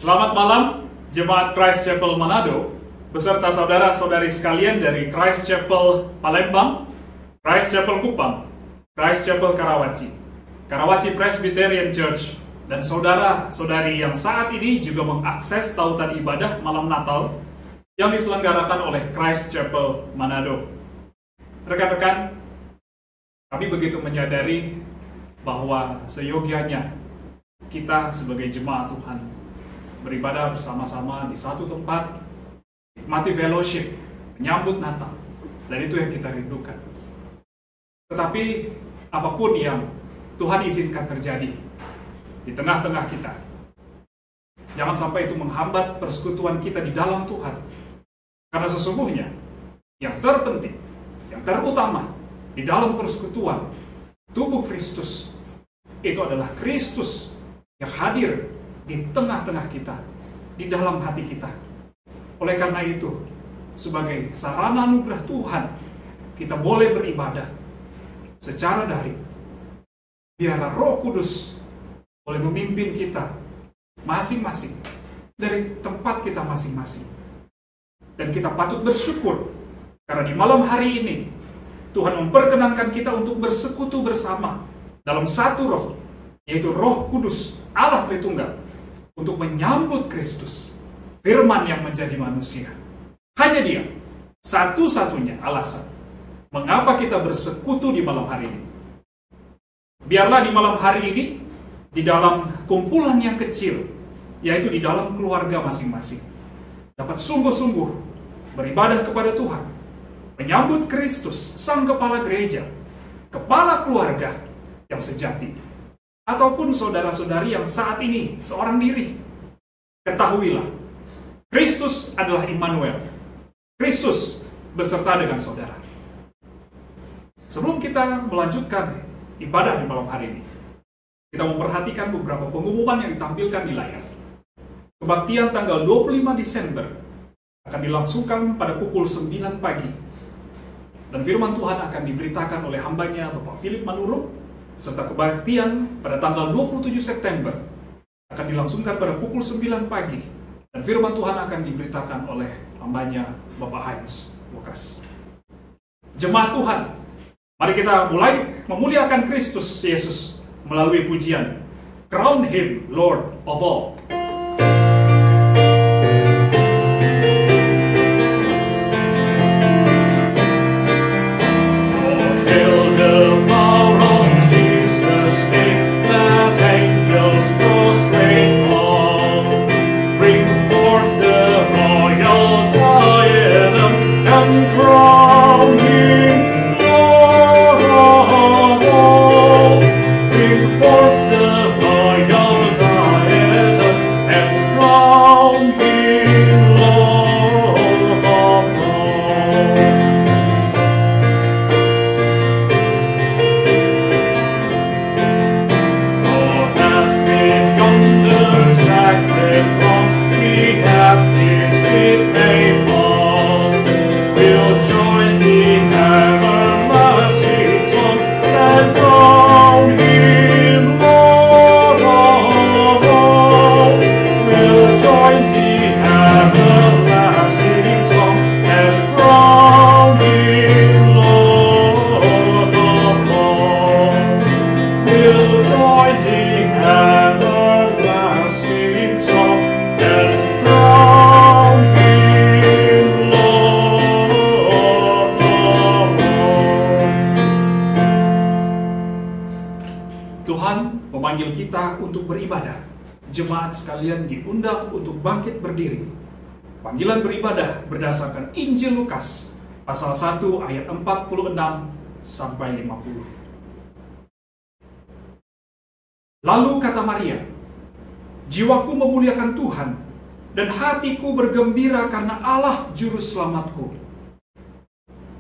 Selamat malam, Jemaat Christ Chapel Manado, beserta saudara-saudari sekalian dari Christ Chapel Palembang, Christ Chapel Kupang, Christ Chapel Karawaci, Karawaci Presbyterian Church, dan saudara-saudari yang saat ini juga mengakses tautan ibadah malam Natal yang diselenggarakan oleh Christ Chapel Manado. Rekan-rekan, kami begitu menyadari bahwa seyogianya kita sebagai jemaat Tuhan beribadah bersama-sama di satu tempat, nikmati fellowship, menyambut Natal, dan itu yang kita rindukan. Tetapi apapun yang Tuhan izinkan terjadi di tengah-tengah kita, jangan sampai itu menghambat persekutuan kita di dalam Tuhan. Karena sesungguhnya yang terpenting, yang terutama di dalam persekutuan tubuh Kristus, itu adalah Kristus yang hadir di tengah-tengah kita, di dalam hati kita. Oleh karena itu, sebagai sarana anugerah Tuhan, kita boleh beribadah secara daring. Biarlah Roh Kudus boleh memimpin kita masing-masing dari tempat kita masing-masing. Dan kita patut bersyukur karena di malam hari ini Tuhan memperkenankan kita untuk bersekutu bersama dalam satu roh, yaitu Roh Kudus Allah Tritunggal, untuk menyambut Kristus, firman yang menjadi manusia. Hanya Dia satu-satunya alasan mengapa kita bersekutu di malam hari ini. Biarlah di malam hari ini, di dalam kumpulan yang kecil, yaitu di dalam keluarga masing-masing, dapat sungguh-sungguh beribadah kepada Tuhan, menyambut Kristus, Sang Kepala Gereja, Kepala keluarga yang sejati. Ataupun saudara-saudari yang saat ini seorang diri, ketahuilah, Kristus adalah Immanuel. Kristus beserta dengan saudara. Sebelum kita melanjutkan ibadah di malam hari ini, kita memperhatikan beberapa pengumuman yang ditampilkan di layar. Kebaktian tanggal 25 Desember akan dilangsungkan pada pukul 9 pagi. Dan firman Tuhan akan diberitakan oleh hambanya Bapak Philip Manurung, serta kebaktian pada tanggal 27 September akan dilangsungkan pada pukul 9 pagi. Dan firman Tuhan akan diberitakan oleh hambanya Bapak Heinz Lukas. Jemaat Tuhan, mari kita mulai memuliakan Kristus Yesus melalui pujian Crown Him Lord of All. Jemaat sekalian diundang untuk bangkit berdiri. Panggilan beribadah berdasarkan Injil Lukas pasal 1 ayat 46 sampai 50. Lalu kata Maria, "Jiwaku memuliakan Tuhan, dan hatiku bergembira karena Allah juru selamatku.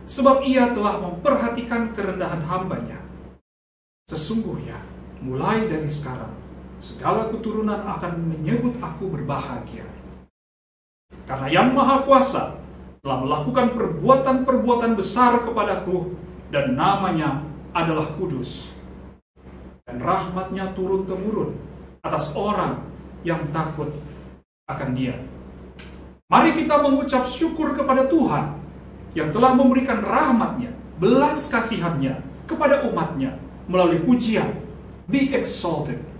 Sebab Ia telah memperhatikan kerendahan hambanya. Sesungguhnya, mulai dari sekarang, segala keturunan akan menyebut aku berbahagia. Karena Yang Maha Kuasa telah melakukan perbuatan-perbuatan besar kepadaku, dan namanya adalah kudus. Dan rahmatnya turun-temurun atas orang yang takut akan Dia. Mari kita mengucap syukur kepada Tuhan yang telah memberikan rahmat-Nya, belas kasihan-Nya kepada umat-Nya melalui pujian Be Exalted.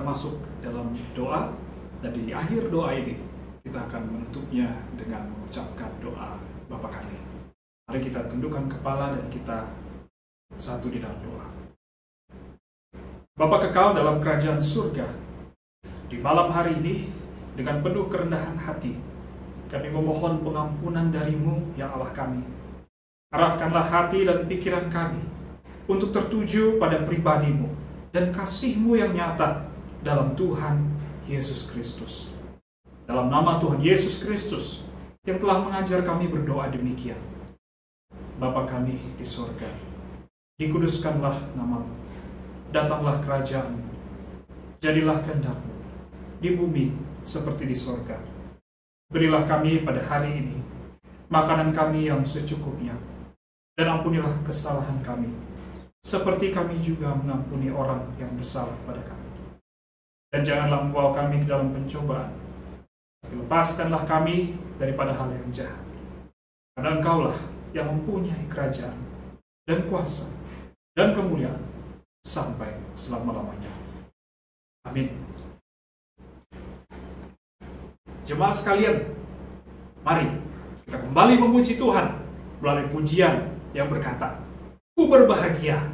Masuk dalam doa, dan di akhir doa ini kita akan menutupnya dengan mengucapkan doa Bapa Kami. Mari kita tundukkan kepala dan kita satu di dalam doa. Bapa kekal dalam kerajaan surga, di malam hari ini dengan penuh kerendahan hati kami memohon pengampunan dari-Mu ya Allah kami. Arahkanlah hati dan pikiran kami untuk tertuju pada pribadi-Mu dan kasih-Mu yang nyata dalam Tuhan Yesus Kristus. Dalam nama Tuhan Yesus Kristus yang telah mengajar kami berdoa demikian. Bapa kami di sorga, dikuduskanlah nama-Mu, datanglah kerajaan-Mu, jadilah kehendak-Mu di bumi seperti di sorga. Berilah kami pada hari ini makanan kami yang secukupnya, dan ampunilah kesalahan kami, seperti kami juga mengampuni orang yang bersalah pada kami. Dan janganlah membawa kami ke dalam pencobaan, tapi lepaskanlah kami daripada hal yang jahat. Karena Engkaulah yang mempunyai kerajaan, dan kuasa, dan kemuliaan, sampai selama-lamanya. Amin. Jemaat sekalian, mari kita kembali memuji Tuhan melalui pujian yang berkata, Ku berbahagia,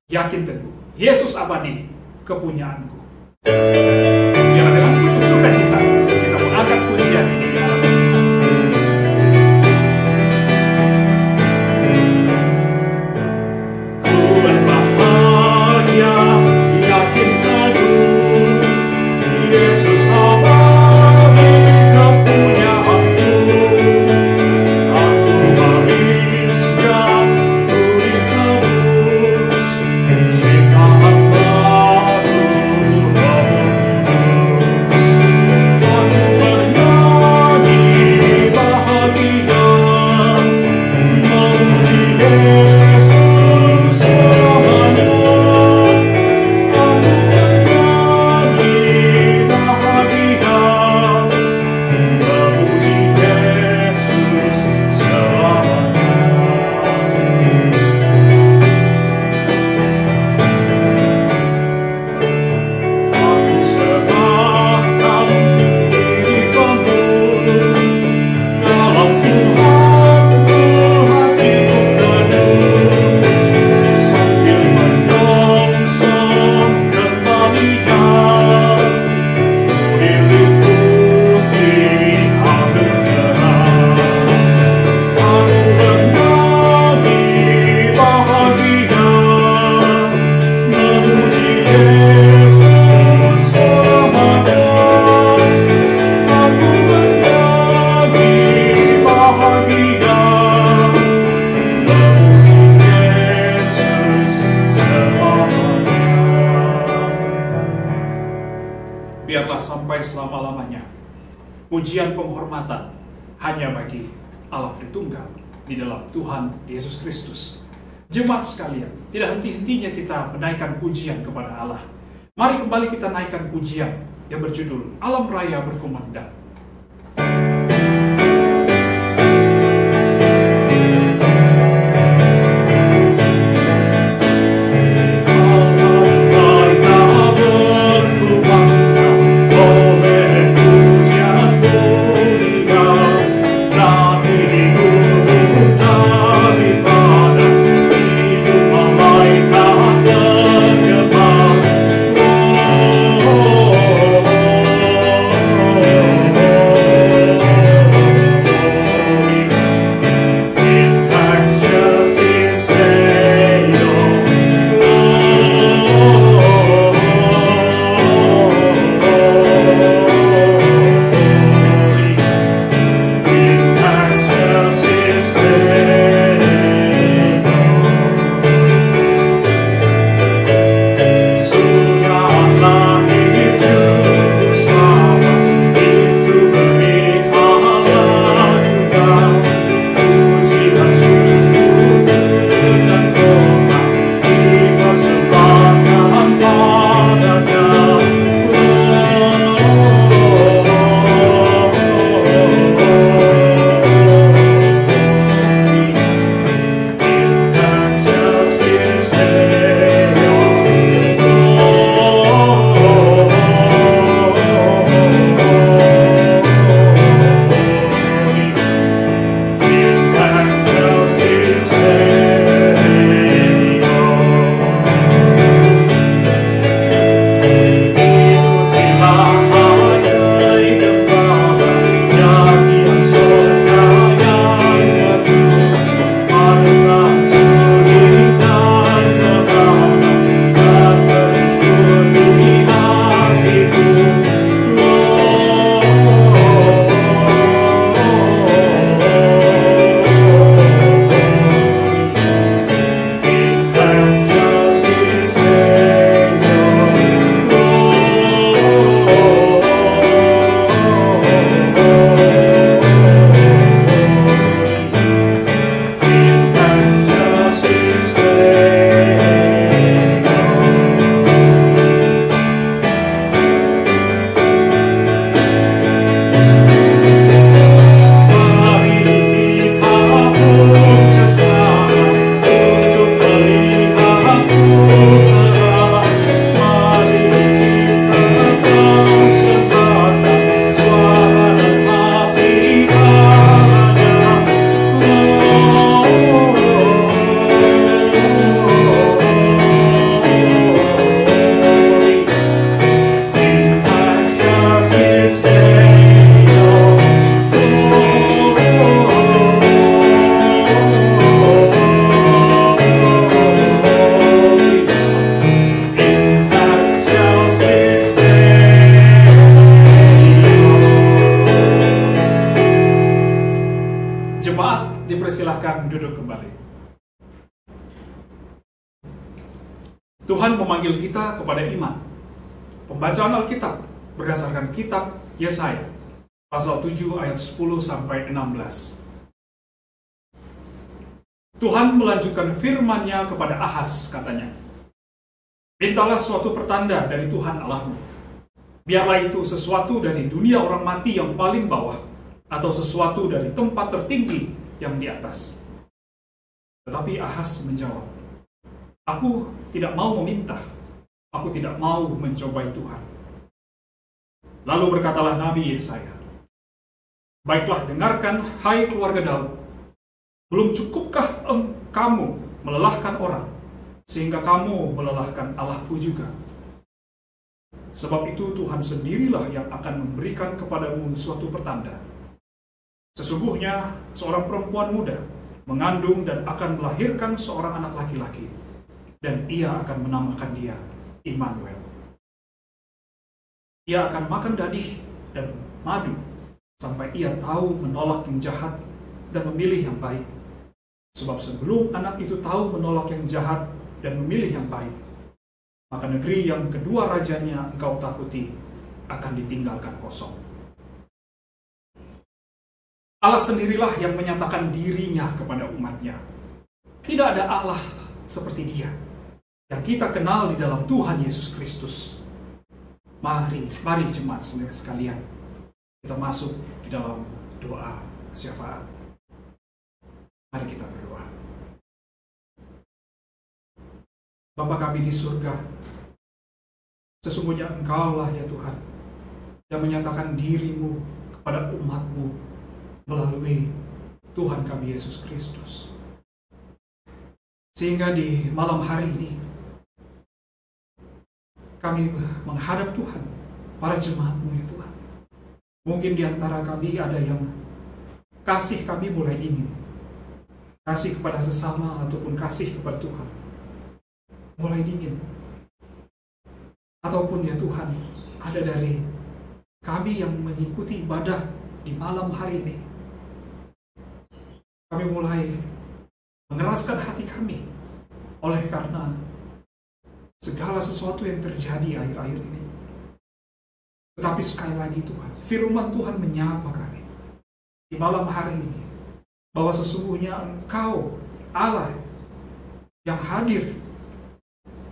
yakin teguh, Yesus abadi, kepunyaanku. Biar dengan penuh sukacita kita mengangkat pujian ini di alam. Ku berbahagia, yakin teguh, Yesus abadi, kepunyaanku. Aku bariskan budi tebus, ciptaan baru. sampai selama-lamanya. Pujian penghormatan hanya bagi Allah Tritunggal di dalam Tuhan Yesus Kristus. Jemaat sekalian, tidak henti-hentinya kita menaikkan pujian kepada Allah. Mari kembali kita naikkan pujian yang berjudul Alam Raya Berkumandang. Dipersilahkan duduk kembali. Tuhan memanggil kita kepada iman. Pembacaan Alkitab berdasarkan kitab Yesaya pasal 7 ayat 10 sampai 16. Tuhan melanjutkan firman-Nya kepada Ahaz, katanya, "Mintalah suatu pertanda dari Tuhan Allahmu. Biarlah itu sesuatu dari dunia orang mati yang paling bawah, atau sesuatu dari tempat tertinggi yang di atas." Tetapi Ahaz menjawab, "Aku tidak mau meminta, aku tidak mau mencobai Tuhan." Lalu berkatalah Nabi Yesaya, "Baiklah, dengarkan, hai keluarga Daud. Belum cukupkah kamu melelahkan orang, sehingga kamu melelahkan Allahku juga? Sebab itu Tuhan sendirilah yang akan memberikan kepadamu suatu pertanda. Sesungguhnya seorang perempuan muda mengandung dan akan melahirkan seorang anak laki-laki, dan ia akan menamakan dia Immanuel. Ia akan makan dadih dan madu sampai ia tahu menolak yang jahat dan memilih yang baik. Sebab sebelum anak itu tahu menolak yang jahat dan memilih yang baik, maka negeri yang kedua rajanya engkau takuti akan ditinggalkan kosong. Allah sendirilah yang menyatakan dirinya kepada umatnya. Tidak ada Allah seperti Dia yang kita kenal di dalam Tuhan Yesus Kristus. Mari jemaat saudara sekalian, kita masuk di dalam doa syafaat. Mari kita berdoa. Bapa kami di surga, sesungguhnya Engkaulah ya Tuhan, yang menyatakan dirimu kepada umat-Mu melalui Tuhan kami Yesus Kristus. Sehingga di malam hari ini, kami menghadap Tuhan, para jemaat-Mu ya Tuhan. Mungkin di antara kami ada yang kasih kami mulai dingin. Kasih kepada sesama ataupun kasih kepada Tuhan mulai dingin. Ataupun ya Tuhan, ada dari kami yang mengikuti ibadah di malam hari ini. Kami mulai mengeraskan hati kami oleh karena segala sesuatu yang terjadi akhir-akhir ini. Tetapi sekali lagi Tuhan, firman Tuhan menyapa kami di malam hari ini, bahwa sesungguhnya Engkau Allah yang hadir,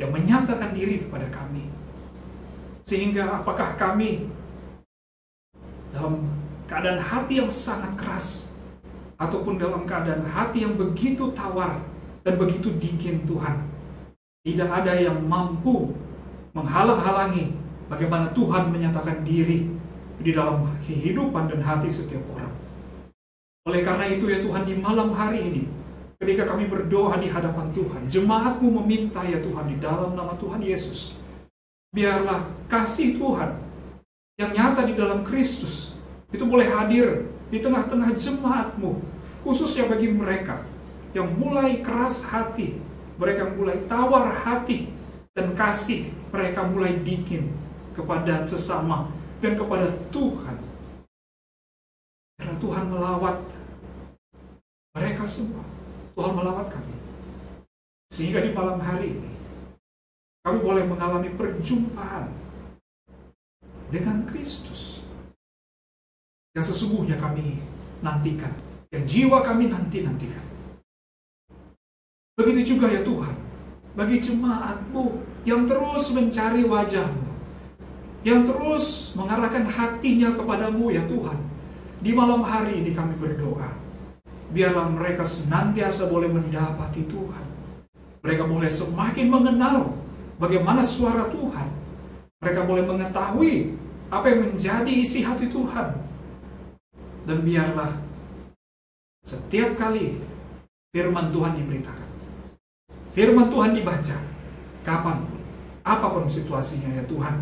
yang menyatakan diri kepada kami. Sehingga apakah kami dalam keadaan hati yang sangat keras, ataupun dalam keadaan hati yang begitu tawar dan begitu dingin Tuhan, tidak ada yang mampu menghalang-halangi bagaimana Tuhan menyatakan diri di dalam kehidupan dan hati setiap orang. Oleh karena itu ya Tuhan, di malam hari ini, ketika kami berdoa di hadapan Tuhan, jemaat-Mu meminta ya Tuhan di dalam nama Tuhan Yesus, biarlah kasih Tuhan yang nyata di dalam Kristus itu boleh hadir di tengah-tengah jemaat-Mu, khususnya bagi mereka yang mulai keras hati, mereka yang mulai tawar hati, dan kasih mereka mulai dingin kepada sesama dan kepada Tuhan. Karena Tuhan melawat mereka semua, Tuhan melawat kami. Sehingga di malam hari ini, kami boleh mengalami perjumpaan dengan Kristus yang sesungguhnya kami nantikan, yang jiwa kami nantikan. Begitu juga ya Tuhan, bagi jemaat-Mu yang terus mencari wajah-Mu, yang terus mengarahkan hatinya kepada-Mu ya Tuhan. Di malam hari ini kami berdoa, biarlah mereka senantiasa boleh mendapati Tuhan. Mereka boleh semakin mengenal bagaimana suara Tuhan. Mereka boleh mengetahui apa yang menjadi isi hati Tuhan. Dan biarlah setiap kali firman Tuhan diberitakan, firman Tuhan dibaca, kapanpun, apapun situasinya ya Tuhan,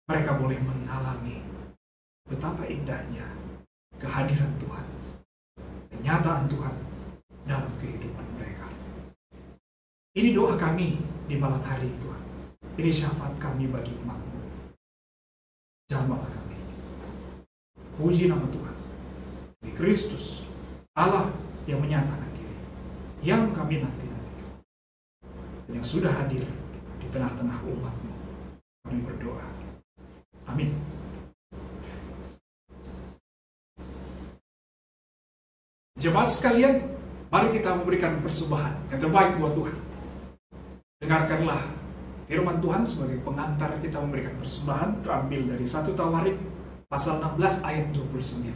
mereka boleh mengalami betapa indahnya kehadiran Tuhan, kenyataan Tuhan dalam kehidupan mereka. Ini doa kami di malam hari Tuhan. Ini syafaat kami bagi umat-Mu. Jamahlah kami. Puji nama Tuhan. Di Kristus, Allah yang menyatakan diri, yang kami nanti-nantikan, dan yang sudah hadir di tengah-tengah umat-Mu. Kami berdoa. Amin. Jemaat sekalian, mari kita memberikan persembahan yang terbaik buat Tuhan. Dengarkanlah firman Tuhan sebagai pengantar kita memberikan persembahan, terambil dari 1 Tawarik pasal 16 ayat 29.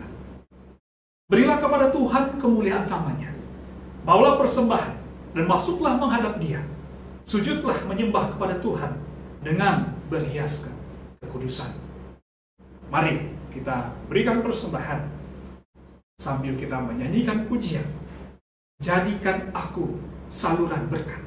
Berilah kepada Tuhan kemuliaan namanya. Bawalah persembahan dan masuklah menghadap Dia. Sujudlah menyembah kepada Tuhan dengan berhiaskan kekudusan. Mari kita berikan persembahan sambil kita menyanyikan pujian. Jadikan aku saluran berkat.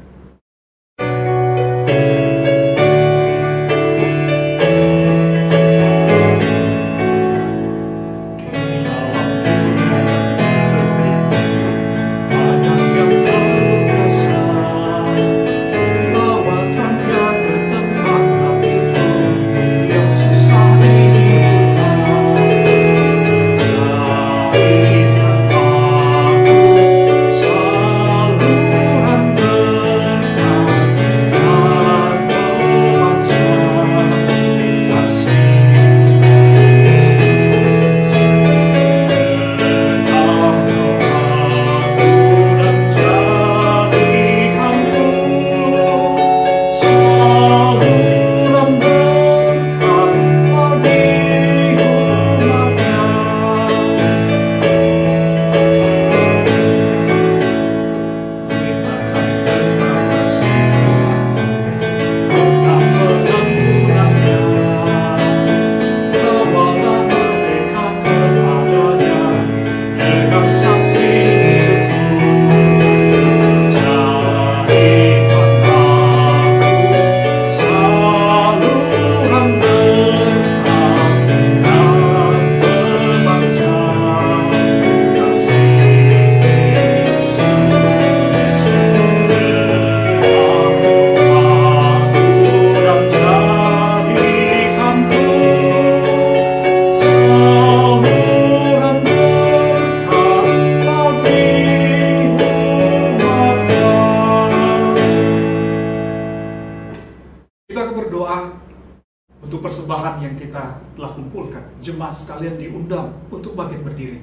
persembahan yang kita telah kumpulkan. Jemaat sekalian diundang untuk bagian berdiri.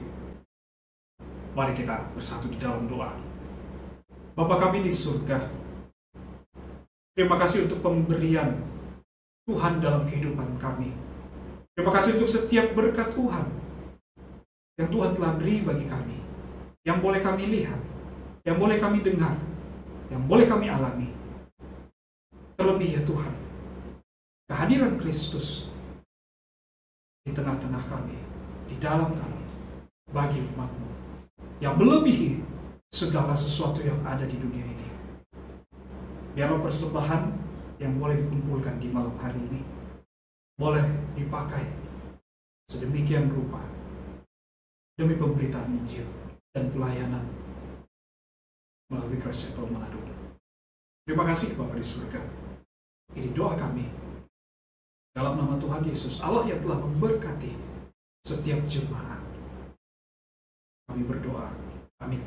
Mari kita bersatu di dalam doa. Bapa kami di surga, terima kasih untuk pemberian Tuhan dalam kehidupan kami. Terima kasih untuk setiap berkat Tuhan yang Tuhan telah beri bagi kami, yang boleh kami lihat, yang boleh kami dengar, yang boleh kami alami. Terlebih ya Tuhan, kehadiran Kristus di tengah-tengah kami, di dalam kami, bagi umat-Mu, yang melebihi segala sesuatu yang ada di dunia ini. Biarlah persembahan yang boleh dikumpulkan di malam hari ini boleh dipakai sedemikian rupa demi pemberitaan Injil dan pelayanan melalui Christ Chapel Manado. Terima kasih Bapa di surga. Ini doa kami dalam nama Tuhan Yesus, Allah yang telah memberkati setiap jemaat. Kami berdoa. Amin.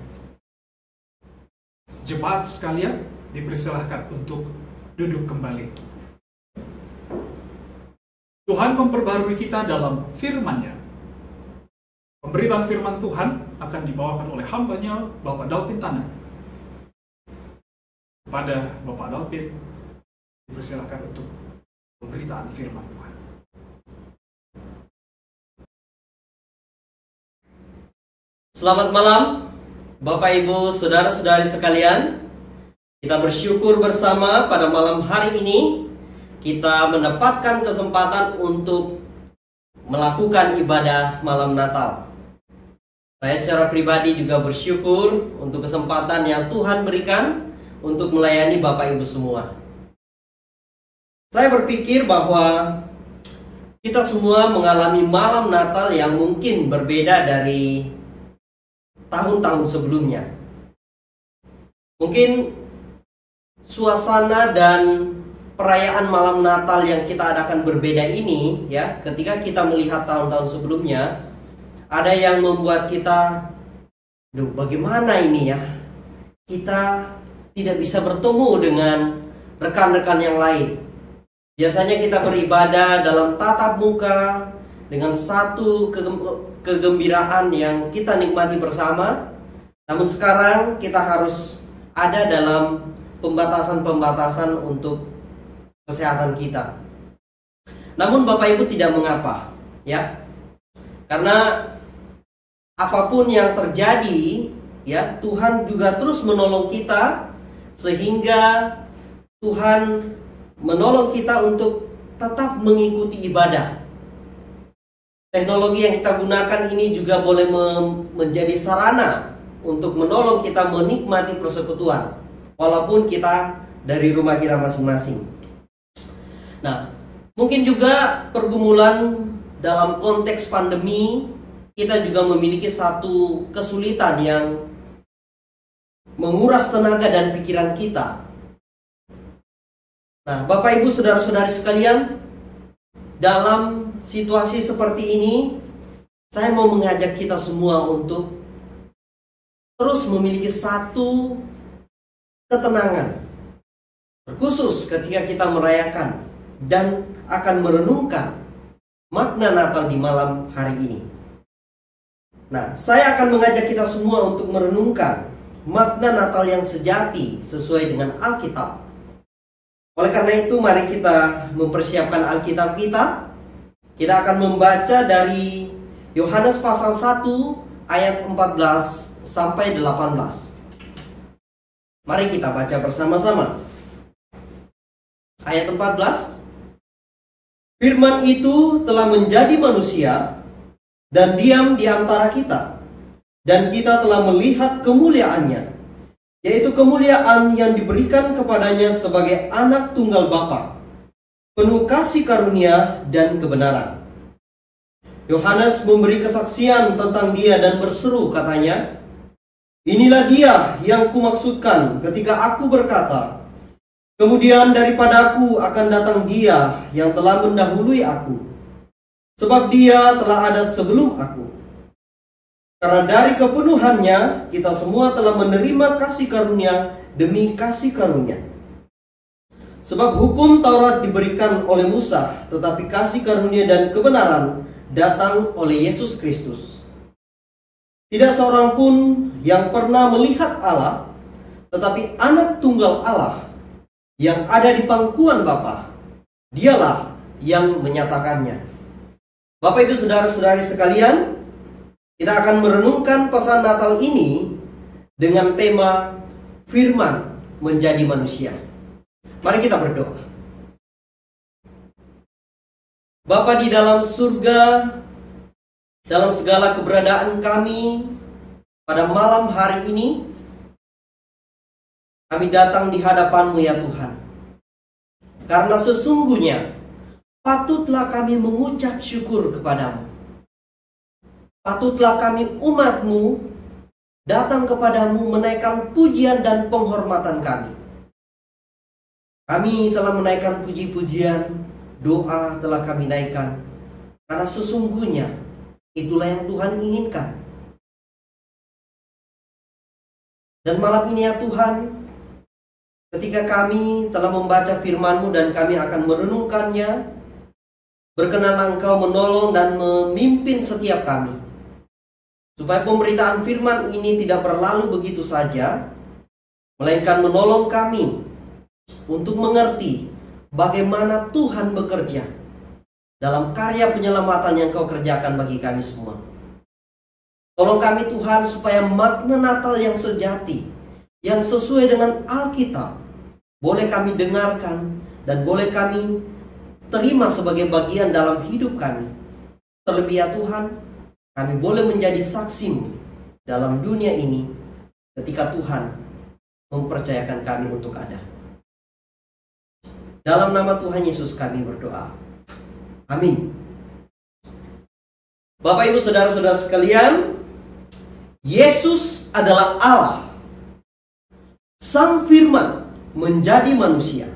Jemaat sekalian dipersilahkan untuk duduk kembali. Tuhan memperbarui kita dalam firman-Nya. Pemberitaan firman Tuhan akan dibawakan oleh hamba-Nya, Bapak Dalpin Tanah. Kepada Bapak Dalpin, dipersilahkan untuk pemberitaan firman Tuhan. Selamat malam, Bapak Ibu, Saudara-saudari sekalian. Kita bersyukur bersama pada malam hari ini kita mendapatkan kesempatan untuk melakukan ibadah malam Natal. Saya secara pribadi juga bersyukur untuk kesempatan yang Tuhan berikan untuk melayani Bapak Ibu semua. Saya berpikir bahwa kita semua mengalami malam Natal yang mungkin berbeda dari tahun-tahun sebelumnya. Mungkin suasana dan perayaan malam Natal yang kita adakan berbeda ini, ya, ketika kita melihat tahun-tahun sebelumnya, ada yang membuat kita, duh, bagaimana ini ya? Kita tidak bisa bertemu dengan rekan-rekan yang lain. Biasanya kita beribadah dalam tatap muka dengan satu kegembiraan yang kita nikmati bersama. Namun sekarang kita harus ada dalam pembatasan-pembatasan untuk kesehatan kita. Namun Bapak Ibu tidak mengapa, ya. Karena apapun yang terjadi, ya, Tuhan juga terus menolong kita, sehingga Tuhan menolong kita untuk tetap mengikuti ibadah. Teknologi yang kita gunakan ini juga boleh menjadi sarana untuk menolong kita menikmati persekutuan, walaupun kita dari rumah kita masing-masing. Nah, mungkin juga pergumulan dalam konteks pandemi, kita juga memiliki satu kesulitan yang menguras tenaga dan pikiran kita. Nah, Bapak Ibu, Saudara-saudari sekalian, dalam situasi seperti ini, saya mau mengajak kita semua untuk terus memiliki satu ketenangan, khusus ketika kita merayakan dan akan merenungkan makna Natal di malam hari ini. Nah, saya akan mengajak kita semua untuk merenungkan makna Natal yang sejati sesuai dengan Alkitab. Oleh karena itu, mari kita mempersiapkan Alkitab kita. Kita akan membaca dari Yohanes pasal 1 ayat 14 sampai 18. Mari kita baca bersama-sama. Ayat 14. Firman itu telah menjadi manusia dan diam di antara kita, dan kita telah melihat kemuliaannya, yaitu kemuliaan yang diberikan kepadanya sebagai anak tunggal Bapa, penuh kasih karunia dan kebenaran. Yohanes memberi kesaksian tentang dia dan berseru, katanya, "Inilah dia yang kumaksudkan ketika aku berkata, kemudian daripadaku akan datang dia yang telah mendahului aku, sebab dia telah ada sebelum aku. Karena dari kepenuhannya kita semua telah menerima kasih karunia demi kasih karunia. Sebab hukum Taurat diberikan oleh Musa, tetapi kasih karunia dan kebenaran datang oleh Yesus Kristus. Tidak seorang pun yang pernah melihat Allah, tetapi anak tunggal Allah yang ada di pangkuan Bapa, dialah yang menyatakannya. Bapak Ibu saudara-saudari sekalian, kita akan merenungkan pesan Natal ini dengan tema Firman menjadi manusia. Mari kita berdoa. Bapa di dalam surga, dalam segala keberadaan kami pada malam hari ini, kami datang di hadapan-Mu ya Tuhan. Karena sesungguhnya patutlah kami mengucap syukur kepadamu. Patutlah kami umat-Mu datang kepadamu menaikkan pujian dan penghormatan kami. Kami telah menaikkan puji-pujian, doa telah kami naikkan, karena sesungguhnya itulah yang Tuhan inginkan. Dan malam ini ya Tuhan, ketika kami telah membaca firman-Mu dan kami akan merenungkannya, berkenanlah Engkau menolong dan memimpin setiap kami, supaya pemberitaan firman ini tidak berlalu begitu saja, melainkan menolong kami untuk mengerti bagaimana Tuhan bekerja dalam karya penyelamatan yang Kau kerjakan bagi kami semua. Tolong kami Tuhan supaya makna Natal yang sejati, yang sesuai dengan Alkitab, boleh kami dengarkan dan boleh kami terima sebagai bagian dalam hidup kami. Terlebih ya Tuhan, kami boleh menjadi saksi-Mu dalam dunia ini ketika Tuhan mempercayakan kami untuk ada. Dalam nama Tuhan Yesus kami berdoa. Amin. Bapak Ibu saudara-saudara sekalian, Yesus adalah Allah. Sang Firman menjadi manusia,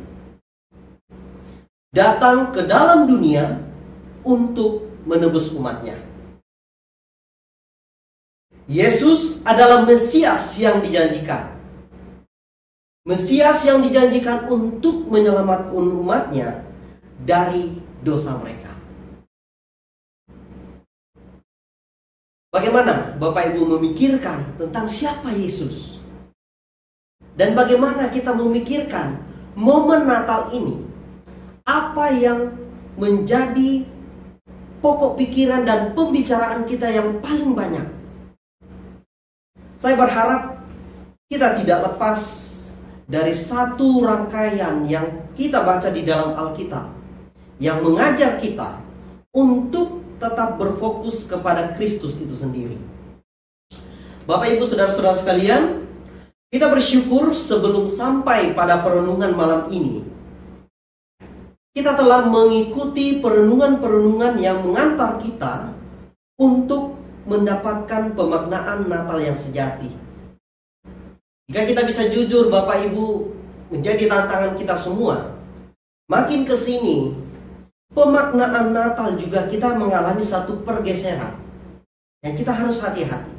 datang ke dalam dunia untuk menebus umatnya. Yesus adalah Mesias yang dijanjikan. Mesias yang dijanjikan untuk menyelamatkan umatnya dari dosa mereka. Bagaimana Bapak Ibu memikirkan tentang siapa Yesus? Dan bagaimana kita memikirkan momen Natal ini? Apa yang menjadi pokok pikiran dan pembicaraan kita yang paling banyak? Saya berharap kita tidak lepas dari satu rangkaian yang kita baca di dalam Alkitab, yang mengajar kita untuk tetap berfokus kepada Kristus itu sendiri. Bapak Ibu saudara-saudara sekalian, kita bersyukur sebelum sampai pada perenungan malam ini, kita telah mengikuti perenungan-perenungan yang mengantar kita untuk mendapatkan pemaknaan Natal yang sejati. Jika kita bisa jujur Bapak Ibu, menjadi tantangan kita semua. Makin ke sini, pemaknaan Natal juga kita mengalami satu pergeseran yang kita harus hati-hati.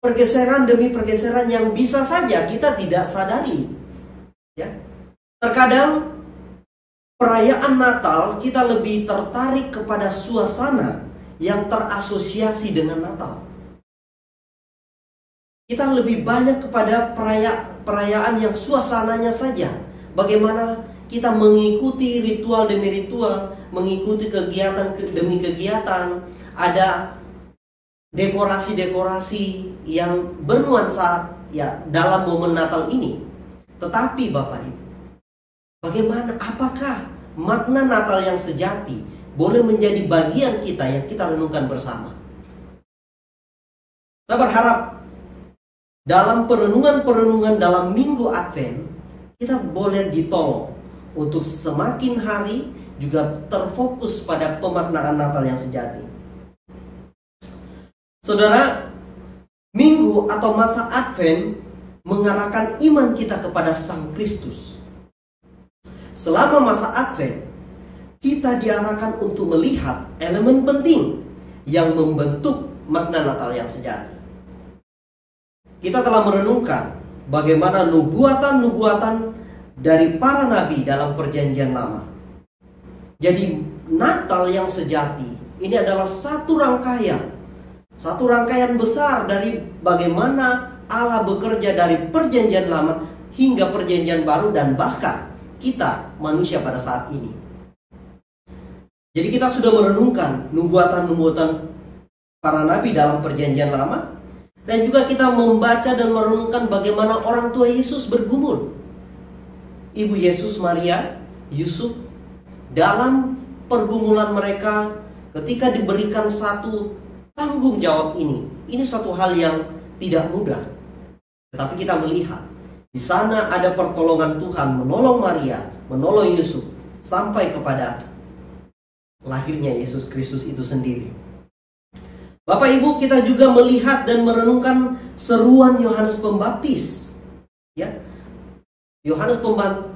Pergeseran demi pergeseran yang bisa saja kita tidak sadari. Ya. Terkadang perayaan Natal kita lebih tertarik kepada suasana yang terasosiasi dengan Natal. Kita lebih banyak kepada perayaan yang suasananya saja. Bagaimana kita mengikuti ritual demi ritual, mengikuti kegiatan demi kegiatan, ada dekorasi-dekorasi yang bernuansa ya dalam momen Natal ini. Tetapi Bapak Ibu, bagaimana, apakah makna Natal yang sejati boleh menjadi bagian kita yang kita renungkan bersama? Saya berharap dalam perenungan-perenungan dalam Minggu Advent, kita boleh ditolong untuk semakin hari juga terfokus pada pemaknaan Natal yang sejati. Saudara, Minggu atau masa Advent mengarahkan iman kita kepada Sang Kristus. Selama masa Advent, kita diarahkan untuk melihat elemen penting yang membentuk makna Natal yang sejati. Kita telah merenungkan bagaimana nubuatan-nubuatan dari para nabi dalam perjanjian lama. Jadi Natal yang sejati ini adalah satu rangkaian besar dari bagaimana Allah bekerja dari perjanjian lama hingga perjanjian baru, dan bahkan kita manusia pada saat ini. Jadi kita sudah merenungkan nubuatan-nubuatan para nabi dalam perjanjian lama, dan juga kita membaca dan merenungkan bagaimana orang tua Yesus bergumul. Ibu Yesus, Maria, Yusuf, dalam pergumulan mereka ketika diberikan satu tanggung jawab ini suatu hal yang tidak mudah. Tetapi kita melihat di sana ada pertolongan Tuhan menolong Maria, menolong Yusuf sampai kepada lahirnya Yesus Kristus itu sendiri. Bapak Ibu, kita juga melihat dan merenungkan seruan Yohanes Pembaptis. Ya, Yohanes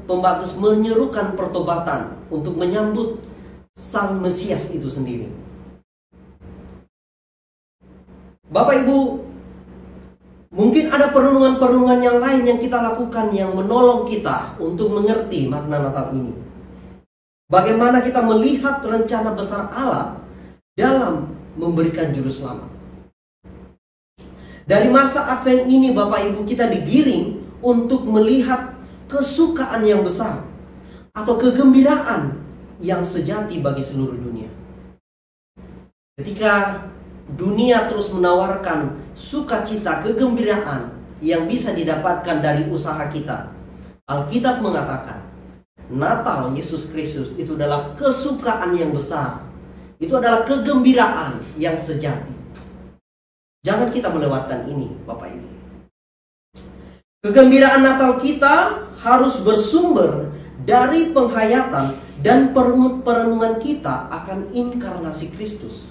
Pembaptis menyerukan pertobatan untuk menyambut Sang Mesias itu sendiri. Bapak Ibu, mungkin ada perenungan-perenungan yang lain yang kita lakukan yang menolong kita untuk mengerti makna Natal ini. Bagaimana kita melihat rencana besar Allah dalam memberikan juru selamat. Dari masa Advent ini Bapak Ibu, kita digiring untuk melihat kesukaan yang besar atau kegembiraan yang sejati bagi seluruh dunia. Ketika dunia terus menawarkan sukacita, kegembiraan yang bisa didapatkan dari usaha kita, Alkitab mengatakan Natal Yesus Kristus itu adalah kesukaan yang besar. Itu adalah kegembiraan yang sejati. Jangan kita melewatkan ini, Bapak Ibu. Kegembiraan Natal kita harus bersumber dari penghayatan dan perenungan kita akan inkarnasi Kristus.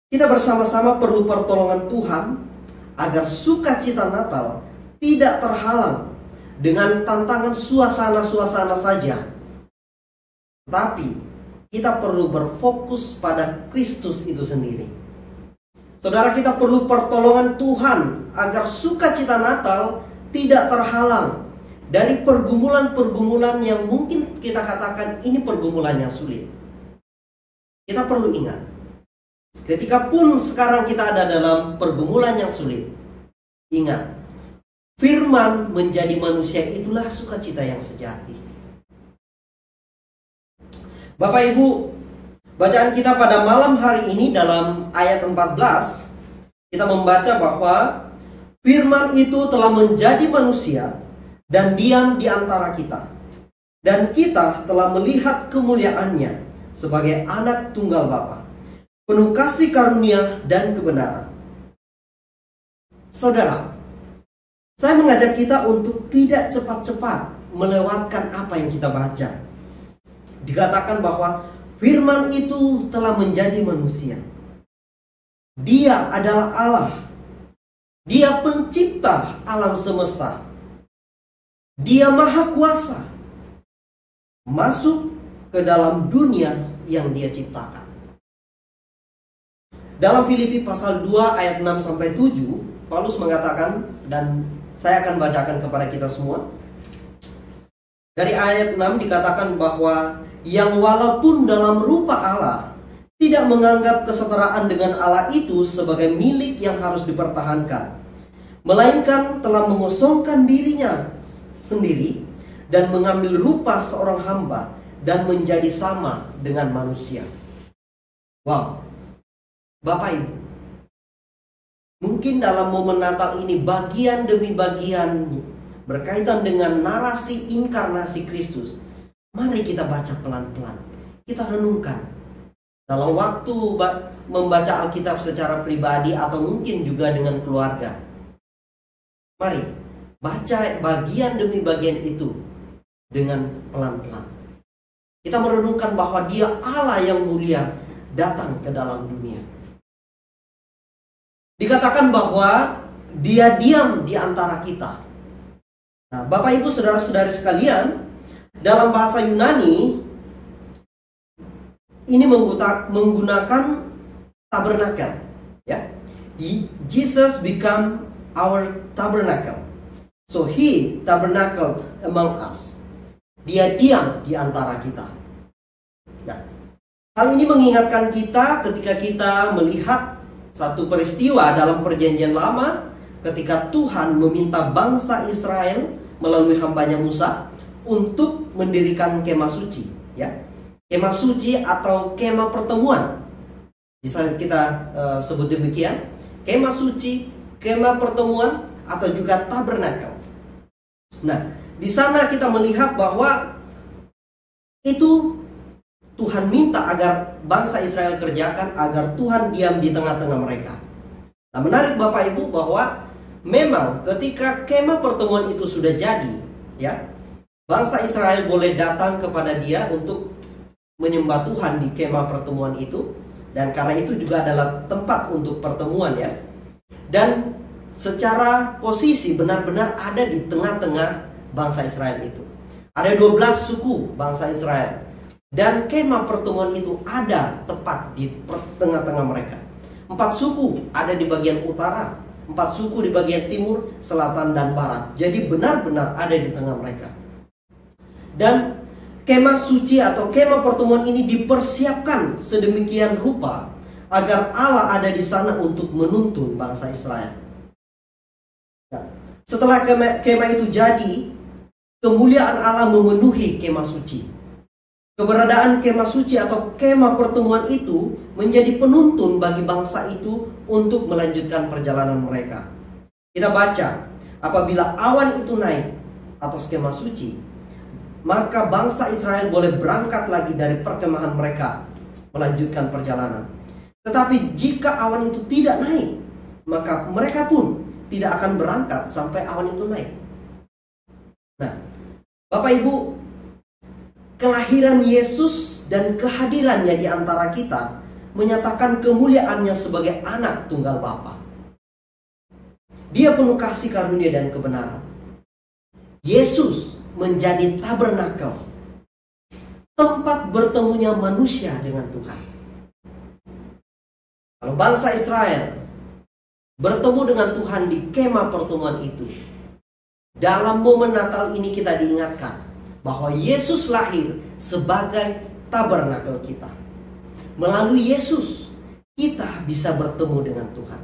Kita bersama-sama perlu pertolongan Tuhan agar sukacita Natal tidak terhalang dengan tantangan suasana-suasana saja. Tapi kita perlu berfokus pada Kristus itu sendiri. Saudara, kita perlu pertolongan Tuhan agar sukacita Natal tidak terhalang dari pergumulan-pergumulan yang mungkin kita katakan ini pergumulan yang sulit. Kita perlu ingat, ketika pun sekarang kita ada dalam pergumulan yang sulit, ingat, Firman menjadi manusia itulah sukacita yang sejati. Bapak Ibu, bacaan kita pada malam hari ini dalam ayat 14, kita membaca bahwa Firman itu telah menjadi manusia dan diam di antara kita. Dan kita telah melihat kemuliaannya sebagai anak tunggal Bapa, penuh kasih karunia dan kebenaran. Saudara, saya mengajak kita untuk tidak cepat-cepat melewatkan apa yang kita baca. Dikatakan bahwa Firman itu telah menjadi manusia. Dia adalah Allah. Dia pencipta alam semesta. Dia maha kuasa. Masuk ke dalam dunia yang dia ciptakan. Dalam Filipi pasal 2 ayat 6-7, Paulus mengatakan, dan saya akan bacakan kepada kita semua. Dari ayat 6 dikatakan bahwa yang walaupun dalam rupa Allah tidak menganggap kesetaraan dengan Allah itu sebagai milik yang harus dipertahankan, melainkan telah mengosongkan dirinya sendiri dan mengambil rupa seorang hamba dan menjadi sama dengan manusia. Wow, Bapak Ibu, mungkin dalam momen Natal ini bagian demi bagian berkaitan dengan narasi inkarnasi Kristus. Mari kita baca pelan-pelan, kita renungkan. Dalam waktu membaca Alkitab secara pribadi atau mungkin juga dengan keluarga, mari baca bagian demi bagian itu dengan pelan-pelan. Kita merenungkan bahwa Dia Allah yang mulia datang ke dalam dunia. Dikatakan bahwa Dia diam di antara kita. Nah, Bapak Ibu saudara-saudari sekalian, dalam bahasa Yunani ini menggunakan tabernakel, ya. Jesus become our tabernacle. So he tabernacled among us. Dia diam di antara kita. Nah, hal ini mengingatkan kita ketika kita melihat satu peristiwa dalam perjanjian lama, ketika Tuhan meminta bangsa Israel melalui hambanya Musa untuk mendirikan kemah suci, ya. Kemah suci atau kemah pertemuan. Bisa kita sebut demikian, kemah suci, kemah pertemuan, atau juga tabernakel. Nah, di sana kita melihat bahwa itu Tuhan minta agar bangsa Israel kerjakan, agar Tuhan diam di tengah-tengah mereka. Nah, menarik Bapak Ibu bahwa memang ketika kemah pertemuan itu sudah jadi, ya, bangsa Israel boleh datang kepada Dia untuk menyembah Tuhan di kemah pertemuan itu, dan karena itu juga adalah tempat untuk pertemuan, ya. Dan secara posisi benar-benar ada di tengah-tengah bangsa Israel itu. Ada 12 suku bangsa Israel, dan kemah pertemuan itu ada tepat di tengah-tengah mereka. 4 suku ada di bagian utara, 4 suku di bagian timur, selatan, dan barat. Jadi benar-benar ada di tengah mereka. Dan kemah suci atau kemah pertemuan ini dipersiapkan sedemikian rupa agar Allah ada di sana untuk menuntun bangsa Israel. Nah, setelah kemah itu jadi, kemuliaan Allah memenuhi kemah suci. Keberadaan kemah suci atau kemah pertemuan itu menjadi penuntun bagi bangsa itu untuk melanjutkan perjalanan mereka. Kita baca, apabila awan itu naik atas kemah suci, maka bangsa Israel boleh berangkat lagi dari perkemahan mereka melanjutkan perjalanan. Tetapi jika awan itu tidak naik, maka mereka pun tidak akan berangkat sampai awan itu naik. Nah, Bapak Ibu, kelahiran Yesus dan kehadirannya di antara kita menyatakan kemuliaannya sebagai anak tunggal Bapa. Dia penuh kasih karunia dan kebenaran. Yesus menjadi tabernakel, tempat bertemunya manusia dengan Tuhan. Kalau bangsa Israel bertemu dengan Tuhan di kemah pertemuan itu, dalam momen Natal ini kita diingatkan bahwa Yesus lahir sebagai tabernakel kita. Melalui Yesus kita bisa bertemu dengan Tuhan.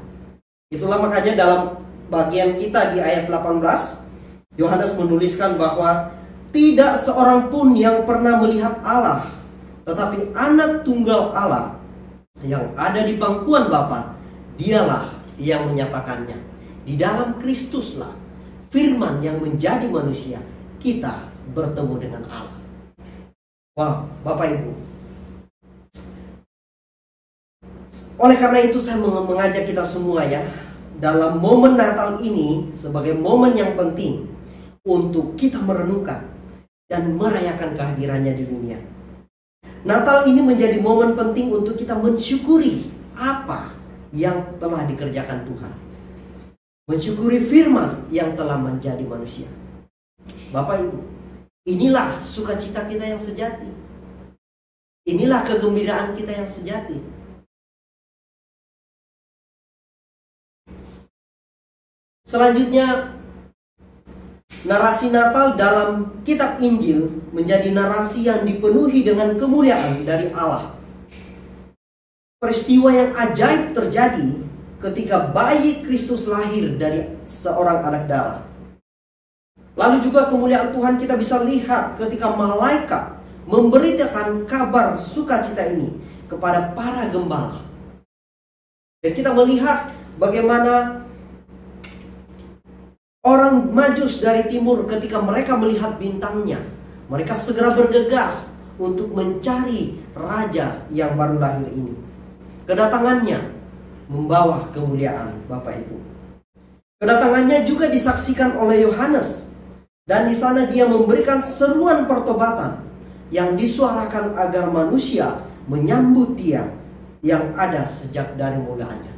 Itulah makanya dalam bagian kita di ayat 18, Yohanes menuliskan bahwa tidak seorang pun yang pernah melihat Allah, tetapi anak tunggal Allah yang ada di pangkuan Bapa, dialah yang menyatakannya. Di dalam Kristuslah Firman yang menjadi manusia, kita bertemu dengan Allah. Wow, Bapak Ibu. Oleh karena itu saya mengajak kita semua, ya, dalam momen Natal ini sebagai momen yang penting untuk kita merenungkan dan merayakan kehadirannya di dunia. Natal ini menjadi momen penting untuk kita mensyukuri apa yang telah dikerjakan Tuhan. Mensyukuri firman yang telah menjadi manusia. Bapak Ibu, inilah sukacita kita yang sejati. Inilah kegembiraan kita yang sejati. Selanjutnya, narasi Natal dalam kitab Injil menjadi narasi yang dipenuhi dengan kemuliaan dari Allah. Peristiwa yang ajaib terjadi ketika bayi Kristus lahir dari seorang anak darah. Lalu juga kemuliaan Tuhan kita bisa lihat ketika malaikat memberitakan kabar sukacita ini kepada para gembala. Dan kita melihat bagaimana orang Majus dari timur ketika mereka melihat bintangnya, mereka segera bergegas untuk mencari raja yang baru lahir ini. Kedatangannya membawa kemuliaan, Bapak Ibu. Kedatangannya juga disaksikan oleh Yohanes, dan di sana dia memberikan seruan pertobatan yang disuarakan agar manusia menyambut Dia yang ada sejak dari mulanya.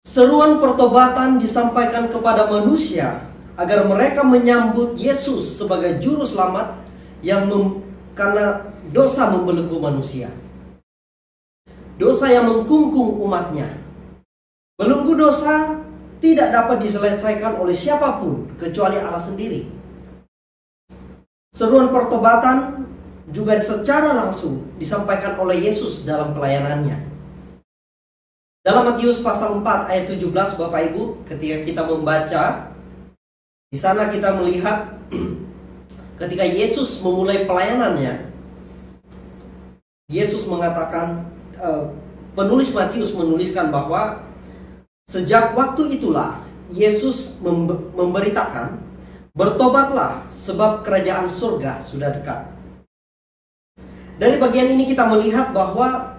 Seruan pertobatan disampaikan kepada manusia agar mereka menyambut Yesus sebagai juru selamat yang karena dosa membelenggu manusia. Dosa yang mengkungkung umatnya. Belenggu dosa tidak dapat diselesaikan oleh siapapun kecuali Allah sendiri. Seruan pertobatan juga secara langsung disampaikan oleh Yesus dalam pelayanannya. Dalam Matius pasal 4 ayat 17, Bapak Ibu, ketika kita membaca, di sana kita melihat ketika Yesus memulai pelayanannya, Yesus mengatakan, penulis Matius menuliskan bahwa sejak waktu itulah Yesus memberitakan, bertobatlah sebab kerajaan surga sudah dekat. Dari bagian ini kita melihat bahwa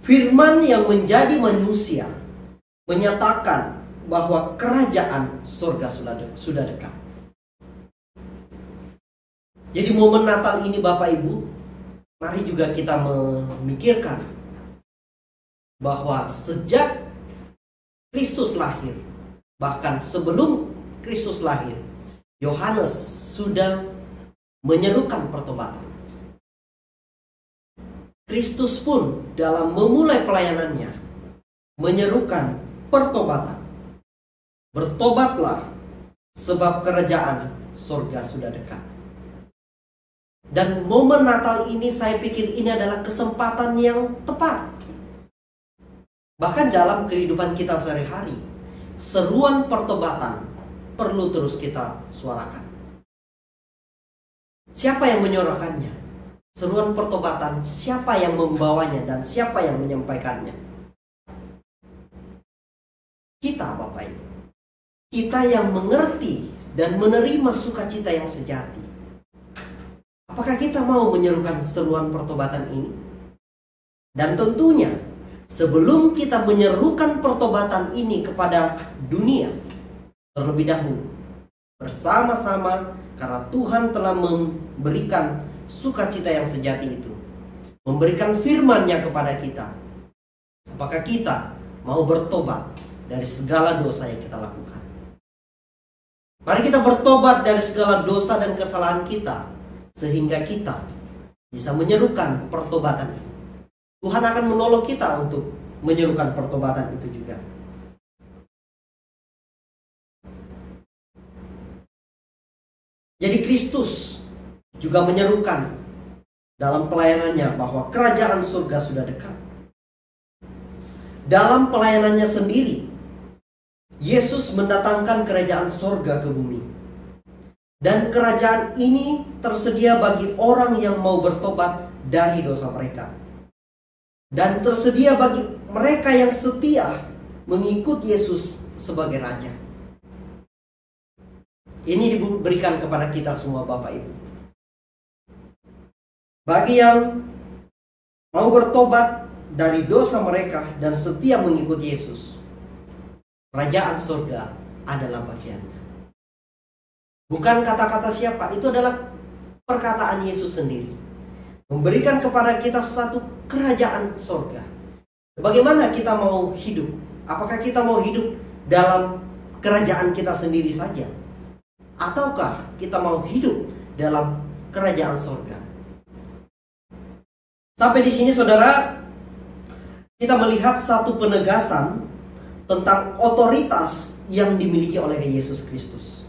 firman yang menjadi manusia menyatakan bahwa kerajaan surga sudah dekat. Jadi momen Natal ini Bapak Ibu, mari juga kita memikirkan bahwa sejak Kristus lahir, bahkan sebelum Kristus lahir, Yohanes sudah menyerukan pertobatan. Kristus pun dalam memulai pelayanannya menyerukan pertobatan. Bertobatlah sebab kerajaan surga sudah dekat. Dan momen Natal ini saya pikir ini adalah kesempatan yang tepat. Bahkan dalam kehidupan kita sehari-hari, seruan pertobatan perlu terus kita suarakan. Siapa yang menyuarakannya? Seruan pertobatan, siapa yang membawanya dan siapa yang menyampaikannya? Kita, Bapak Ibu. Kita yang mengerti dan menerima sukacita yang sejati. Apakah kita mau menyerukan seruan pertobatan ini? Dan tentunya, sebelum kita menyerukan pertobatan ini kepada dunia, terlebih dahulu, bersama-sama karena Tuhan telah memberikan sukacita yang sejati itu, memberikan firman-Nya kepada kita. Apakah kita mau bertobat dari segala dosa yang kita lakukan? Mari kita bertobat dari segala dosa dan kesalahan kita, sehingga kita bisa menyerukan pertobatan ini. Tuhan akan menolong kita untuk menyerukan pertobatan itu juga. Jadi Kristus juga menyerukan dalam pelayanannya bahwa kerajaan surga sudah dekat. Dalam pelayanannya sendiri, Yesus mendatangkan kerajaan surga ke bumi. Dan kerajaan ini tersedia bagi orang yang mau bertobat dari dosa mereka. Dan tersedia bagi mereka yang setia mengikut Yesus sebagai Raja. Ini diberikan kepada kita semua Bapak Ibu. Bagi yang mau bertobat dari dosa mereka dan setia mengikuti Yesus, kerajaan surga adalah bagiannya. Bukan kata-kata siapa, itu adalah perkataan Yesus sendiri. Memberikan kepada kita satu kerajaan surga. Bagaimana kita mau hidup? Apakah kita mau hidup dalam kerajaan kita sendiri saja? Ataukah kita mau hidup dalam kerajaan surga? Sampai di sini saudara, kita melihat satu penegasan tentang otoritas yang dimiliki oleh Yesus Kristus.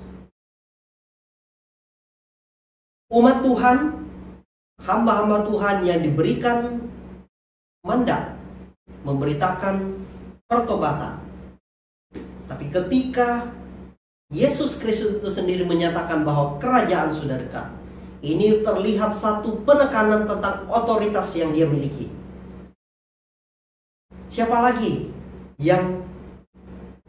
Umat Tuhan, hamba-hamba Tuhan yang diberikan mandat memberitakan pertobatan. Tapi ketika Yesus Kristus itu sendiri menyatakan bahwa kerajaan sudah dekat, ini terlihat satu penekanan tentang otoritas yang dia miliki. Siapa lagi yang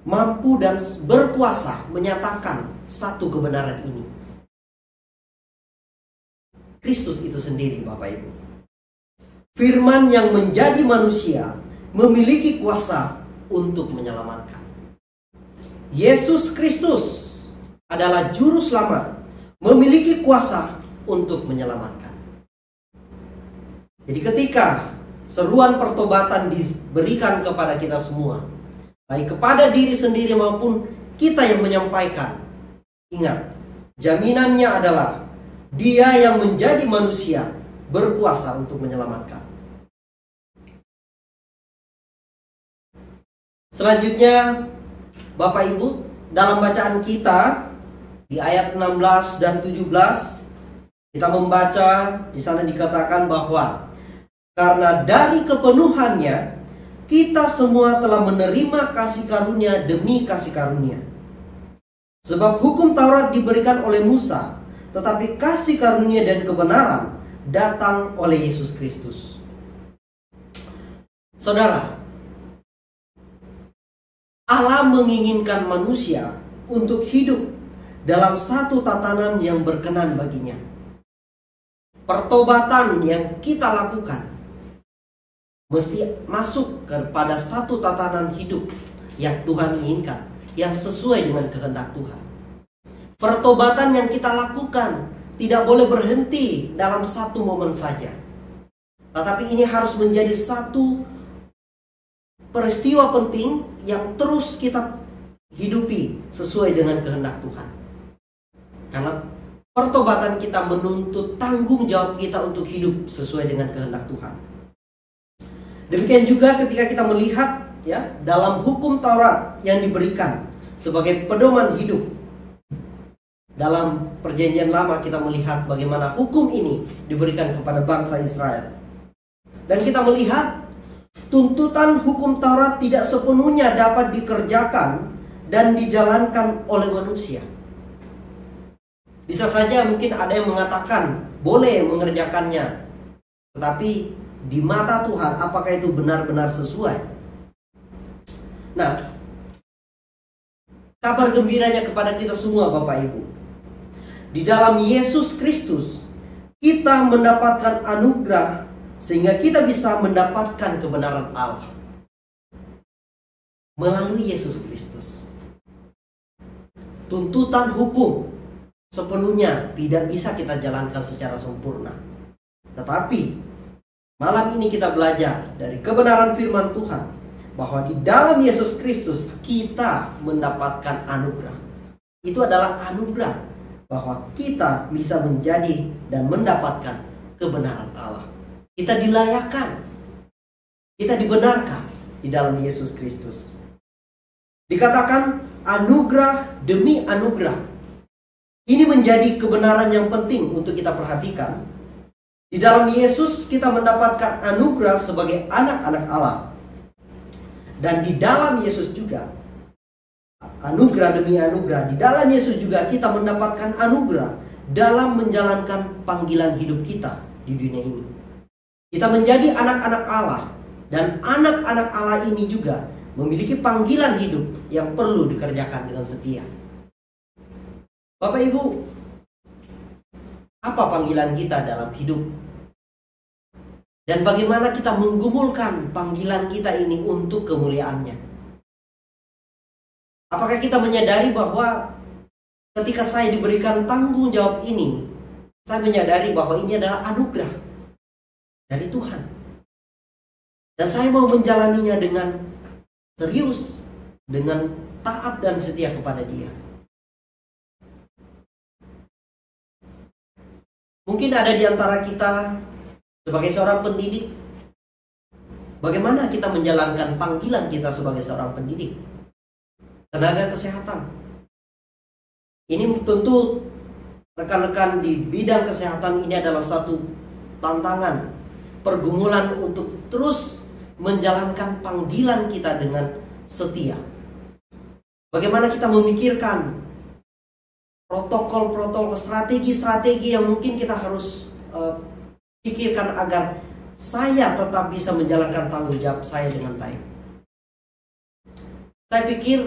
mampu dan berkuasa menyatakan satu kebenaran ini? Kristus itu sendiri, Bapak Ibu. Firman yang menjadi manusia memiliki kuasa untuk menyelamatkan. Yesus Kristus adalah juru selamat, memiliki kuasa untuk menyelamatkan. Jadi ketika seruan pertobatan diberikan kepada kita semua, baik kepada diri sendiri maupun kita yang menyampaikan, ingat, jaminannya adalah Dia yang menjadi manusia berkuasa untuk menyelamatkan. Selanjutnya, Bapak Ibu, dalam bacaan kita di ayat 16 dan 17 kita membaca di sana dikatakan bahwa karena dari kepenuhannya kita semua telah menerima kasih karunia demi kasih karunia. Sebab hukum Taurat diberikan oleh Musa, tetapi kasih karunia dan kebenaran datang oleh Yesus Kristus. Saudara, Allah menginginkan manusia untuk hidup dalam satu tatanan yang berkenan baginya. Pertobatan yang kita lakukan mesti masuk kepada satu tatanan hidup yang Tuhan inginkan, yang sesuai dengan kehendak Tuhan. Pertobatan yang kita lakukan tidak boleh berhenti dalam satu momen saja, tetapi ini harus menjadi satu peristiwa penting yang terus kita hidupi sesuai dengan kehendak Tuhan. Karena pertobatan kita menuntut tanggung jawab kita untuk hidup sesuai dengan kehendak Tuhan. Demikian juga ketika kita melihat ya dalam hukum Taurat yang diberikan sebagai pedoman hidup. Dalam perjanjian lama kita melihat bagaimana hukum ini diberikan kepada bangsa Israel. Dan kita melihat tuntutan hukum Taurat tidak sepenuhnya dapat dikerjakan dan dijalankan oleh manusia. Bisa saja mungkin ada yang mengatakan boleh mengerjakannya, tetapi di mata Tuhan apakah itu benar-benar sesuai? Nah, kabar gembiranya kepada kita semua Bapak Ibu, di dalam Yesus Kristus kita mendapatkan anugerah sehingga kita bisa mendapatkan kebenaran Allah melalui Yesus Kristus. Tuntutan hukum sepenuhnya tidak bisa kita jalankan secara sempurna. Tetapi malam ini kita belajar dari kebenaran firman Tuhan bahwa di dalam Yesus Kristus kita mendapatkan anugerah. Itu adalah anugerah bahwa kita bisa menjadi dan mendapatkan kebenaran Allah. Kita dilayakkan, kita dibenarkan di dalam Yesus Kristus. Dikatakan anugerah demi anugerah. Ini menjadi kebenaran yang penting untuk kita perhatikan. Di dalam Yesus kita mendapatkan anugerah sebagai anak-anak Allah. Dan di dalam Yesus juga anugerah demi anugerah. Di dalam Yesus juga kita mendapatkan anugerah dalam menjalankan panggilan hidup kita di dunia ini. Kita menjadi anak-anak Allah. Dan anak-anak Allah ini juga memiliki panggilan hidup yang perlu dikerjakan dengan setia. Bapak Ibu, apa panggilan kita dalam hidup? Dan bagaimana kita menggumulkan panggilan kita ini untuk kemuliaannya? Apakah kita menyadari bahwa ketika saya diberikan tanggung jawab ini, saya menyadari bahwa ini adalah anugerah dari Tuhan. Dan saya mau menjalaninya dengan serius, dengan taat dan setia kepada Dia. Mungkin ada di antara kita sebagai seorang pendidik. Bagaimana kita menjalankan panggilan kita sebagai seorang pendidik? Tenaga kesehatan. Ini tentu rekan-rekan di bidang kesehatan ini adalah satu tantangan, pergumulan untuk terus menjalankan panggilan kita dengan setia. Bagaimana kita memikirkan protokol-protokol, strategi-strategi yang mungkin kita harus pikirkan agar saya tetap bisa menjalankan tanggung jawab saya dengan baik. Saya pikir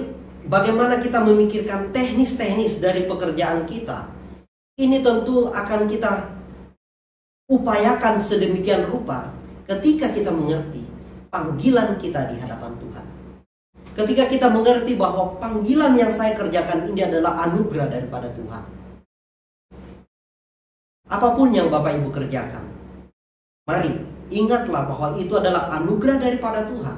bagaimana kita memikirkan teknis-teknis dari pekerjaan kita, ini tentu akan kita upayakan sedemikian rupa ketika kita mengerti panggilan kita di hadapan Tuhan. Ketika kita mengerti bahwa panggilan yang saya kerjakan ini adalah anugerah daripada Tuhan. Apapun yang Bapak Ibu kerjakan, mari ingatlah bahwa itu adalah anugerah daripada Tuhan.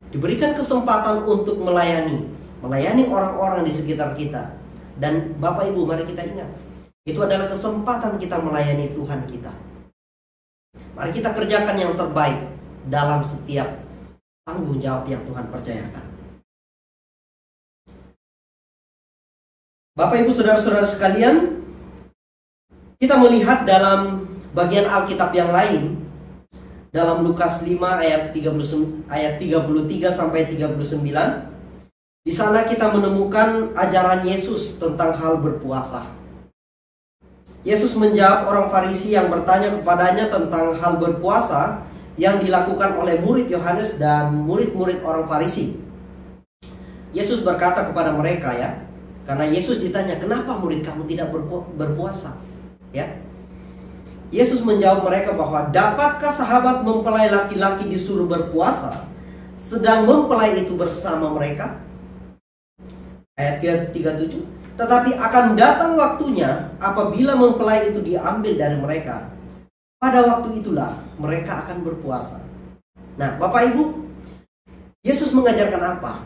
Diberikan kesempatan untuk melayani orang-orang di sekitar kita. Dan Bapak Ibu, mari kita ingat, itu adalah kesempatan kita melayani Tuhan kita. Mari kita kerjakan yang terbaik dalam setiap tanggung jawab yang Tuhan percayakan. Bapak Ibu Saudara-saudara sekalian, kita melihat dalam bagian Alkitab yang lain, dalam Lukas 5 ayat 33 sampai 39, di sana kita menemukan ajaran Yesus tentang hal berpuasa. Yesus menjawab orang Farisi yang bertanya kepadanya tentang hal berpuasa yang dilakukan oleh murid Yohanes dan murid-murid orang Farisi. Yesus berkata kepada mereka, ya, karena Yesus ditanya, kenapa murid kamu tidak berpuasa? Ya, Yesus menjawab mereka bahwa, dapatkah sahabat mempelai laki-laki disuruh berpuasa sedang mempelai itu bersama mereka? Ayat 37. Tetapi akan datang waktunya apabila mempelai itu diambil dari mereka. Pada waktu itulah mereka akan berpuasa. Nah, Bapak Ibu, Yesus mengajarkan apa?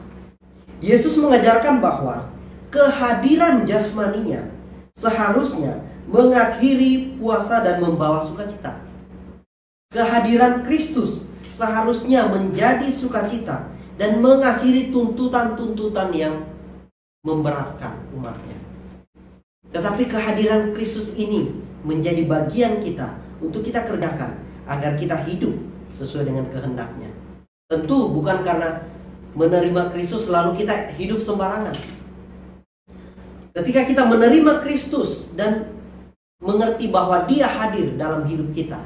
Yesus mengajarkan bahwa kehadiran jasmaninya seharusnya mengakhiri puasa dan membawa sukacita. Kehadiran Kristus seharusnya menjadi sukacita dan mengakhiri tuntutan-tuntutan yang memberatkan umatnya. Tetapi kehadiran Kristus ini menjadi bagian kita untuk kita kerjakan agar kita hidup sesuai dengan kehendaknya. Tentu bukan karena menerima Kristus lalu kita hidup sembarangan. Ketika kita menerima Kristus dan mengerti bahwa Dia hadir dalam hidup kita,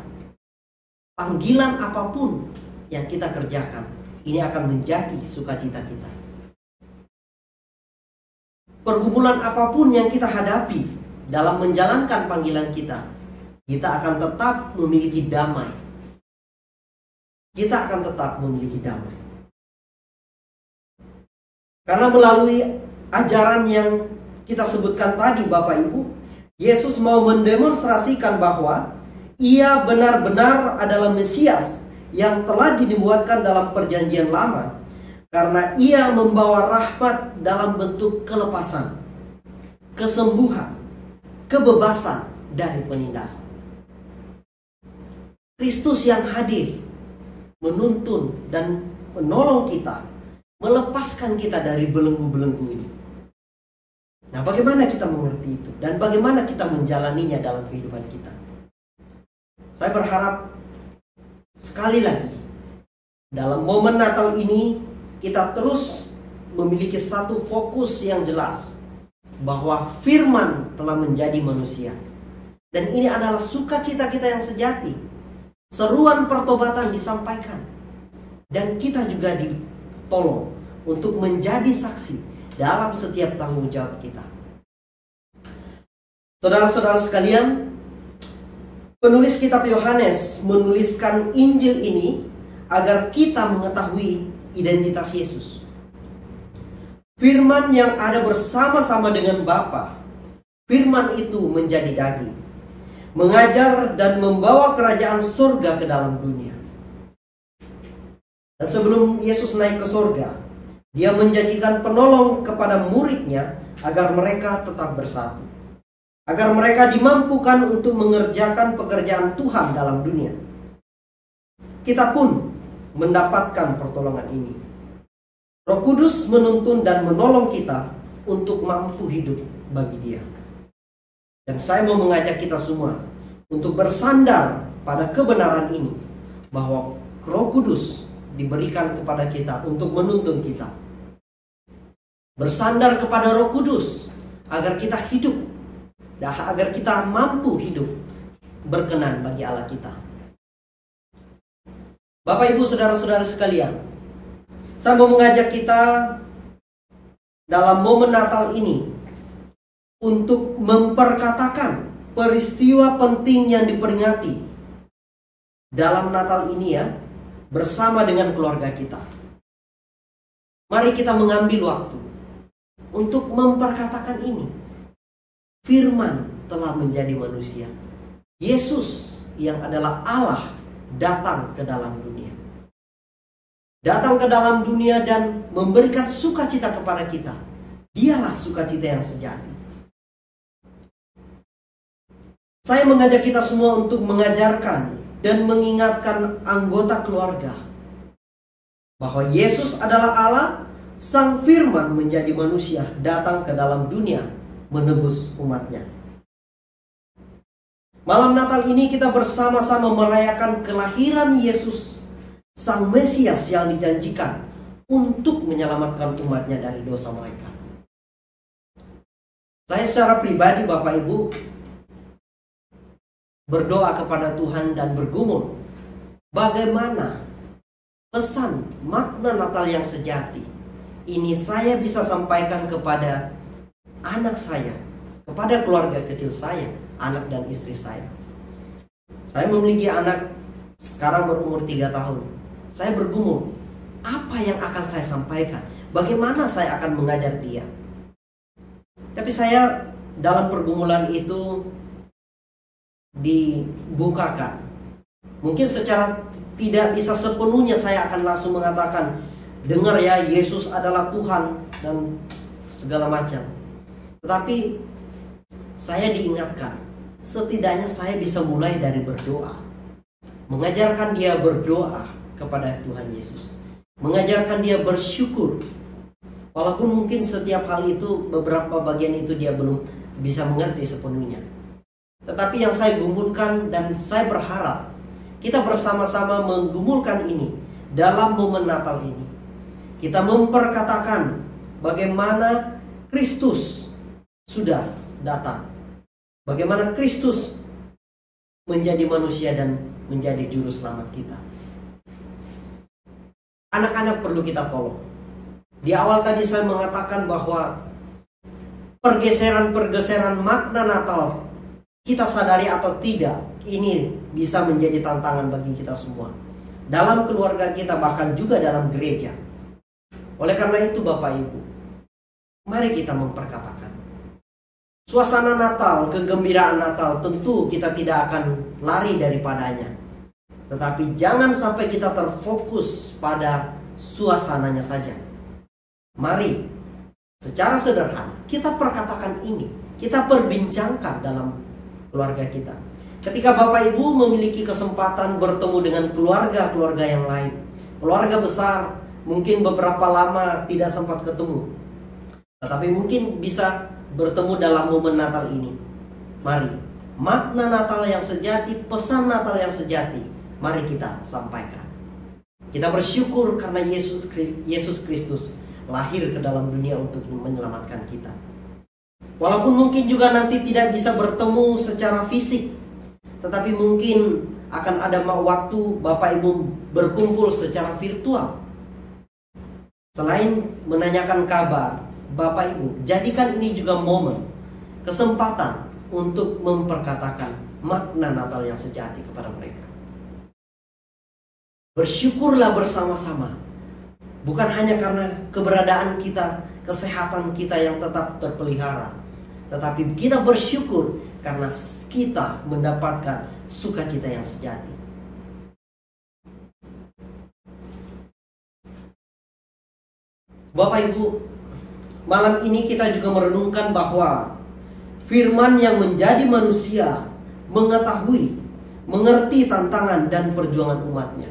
panggilan apapun yang kita kerjakan, ini akan menjadi sukacita kita. Pergumulan apapun yang kita hadapi dalam menjalankan panggilan kita, kita akan tetap memiliki damai. Kita akan tetap memiliki damai. Karena melalui ajaran yang kita sebutkan tadi, Bapak Ibu, Yesus mau mendemonstrasikan bahwa Ia benar-benar adalah Mesias yang telah dinubuatkan dalam Perjanjian Lama, karena Ia membawa rahmat dalam bentuk kelepasan, kesembuhan, kebebasan dari penindasan. Kristus yang hadir menuntun dan menolong kita, melepaskan kita dari belenggu-belenggu ini. Nah, bagaimana kita mengerti itu dan bagaimana kita menjalaninya dalam kehidupan kita? Saya berharap sekali lagi dalam momen Natal ini kita terus memiliki satu fokus yang jelas, bahwa firman telah menjadi manusia. Dan ini adalah sukacita kita yang sejati. Seruan pertobatan disampaikan. Dan kita juga ditolong untuk menjadi saksi dalam setiap tanggung jawab kita. Saudara-saudara sekalian, penulis kitab Yohanes menuliskan Injil ini agar kita mengetahui identitas Yesus. Firman yang ada bersama-sama dengan Bapa, firman itu menjadi daging, mengajar dan membawa kerajaan surga ke dalam dunia. Dan sebelum Yesus naik ke surga, Dia menjanjikan penolong kepada muridnya agar mereka tetap bersatu, agar mereka dimampukan untuk mengerjakan pekerjaan Tuhan dalam dunia. Kita pun mendapatkan pertolongan ini. Roh Kudus menuntun dan menolong kita untuk mampu hidup bagi Dia. Dan saya mau mengajak kita semua untuk bersandar pada kebenaran ini, bahwa Roh Kudus diberikan kepada kita untuk menuntun kita. Bersandar kepada Roh Kudus agar kita hidup, agar kita mampu hidup berkenan bagi Allah kita. Bapak Ibu Saudara-saudara sekalian, saya mau mengajak kita dalam momen Natal ini untuk memperkatakan peristiwa penting yang diperingati dalam Natal ini, ya, bersama dengan keluarga kita. Mari kita mengambil waktu untuk memperkatakan ini. Firman telah menjadi manusia. Yesus yang adalah Allah datang ke dalam dunia. Datang ke dalam dunia dan memberikan sukacita kepada kita. Dialah sukacita yang sejati. Saya mengajak kita semua untuk mengajarkan dan mengingatkan anggota keluarga bahwa Yesus adalah Allah, Sang Firman menjadi manusia, datang ke dalam dunia menebus umatnya. Malam Natal ini kita bersama-sama merayakan kelahiran Yesus, Sang Mesias yang dijanjikan untuk menyelamatkan umatnya dari dosa mereka. Saya secara pribadi, Bapak Ibu, berdoa kepada Tuhan dan bergumul, bagaimana pesan makna Natal yang sejati ini saya bisa sampaikan kepada anak saya, kepada keluarga kecil saya, anak dan istri saya. Saya memiliki anak sekarang berumur 3 tahun. Saya bergumul, apa yang akan saya sampaikan? Bagaimana saya akan mengajar dia? Tapi saya dalam pergumulan itu dibukakan. Mungkin secara tidak bisa sepenuhnya saya akan langsung mengatakan, dengar ya, Yesus adalah Tuhan dan segala macam. Tetapi saya diingatkan, setidaknya saya bisa mulai dari berdoa. Mengajarkan dia berdoa kepada Tuhan Yesus. Mengajarkan dia bersyukur. Walaupun mungkin setiap hal itu, beberapa bagian itu dia belum bisa mengerti sepenuhnya. Tetapi yang saya gumulkan dan saya berharap kita bersama-sama menggumulkan ini dalam momen Natal ini. Kita memperkatakan bagaimana Kristus sudah datang. Bagaimana Kristus menjadi manusia dan menjadi juru selamat kita. Anak-anak perlu kita tolong. Di awal tadi saya mengatakan bahwa pergeseran-pergeseran makna Natal, kita sadari atau tidak, ini bisa menjadi tantangan bagi kita semua. Dalam keluarga kita, bahkan juga dalam gereja. Oleh karena itu Bapak Ibu, mari kita memperkatakan. Suasana Natal, kegembiraan Natal, tentu kita tidak akan lari daripadanya. Tetapi jangan sampai kita terfokus pada suasananya saja. Mari secara sederhana kita perkatakan ini, kita perbincangkan dalam keluarga kita. Ketika Bapak Ibu memiliki kesempatan bertemu dengan keluarga-keluarga yang lain, keluarga besar, mungkin beberapa lama tidak sempat ketemu, tetapi mungkin bisa bertemu dalam momen Natal ini. Mari, makna Natal yang sejati, pesan Natal yang sejati, mari kita sampaikan. Kita bersyukur karena Yesus Kristus lahir ke dalam dunia untuk menyelamatkan kita. Walaupun mungkin juga nanti tidak bisa bertemu secara fisik, tetapi mungkin akan ada waktu Bapak Ibu berkumpul secara virtual. Selain menanyakan kabar, Bapak Ibu, jadikan ini juga momen, kesempatan untuk memperkatakan makna Natal yang sejati kepada mereka. Bersyukurlah bersama-sama, bukan hanya karena keberadaan kita, kesehatan kita yang tetap terpelihara, tetapi kita bersyukur karena kita mendapatkan sukacita yang sejati. Bapak Ibu, malam ini kita juga merenungkan bahwa Firman yang menjadi manusia mengetahui, mengerti tantangan dan perjuangan umatnya.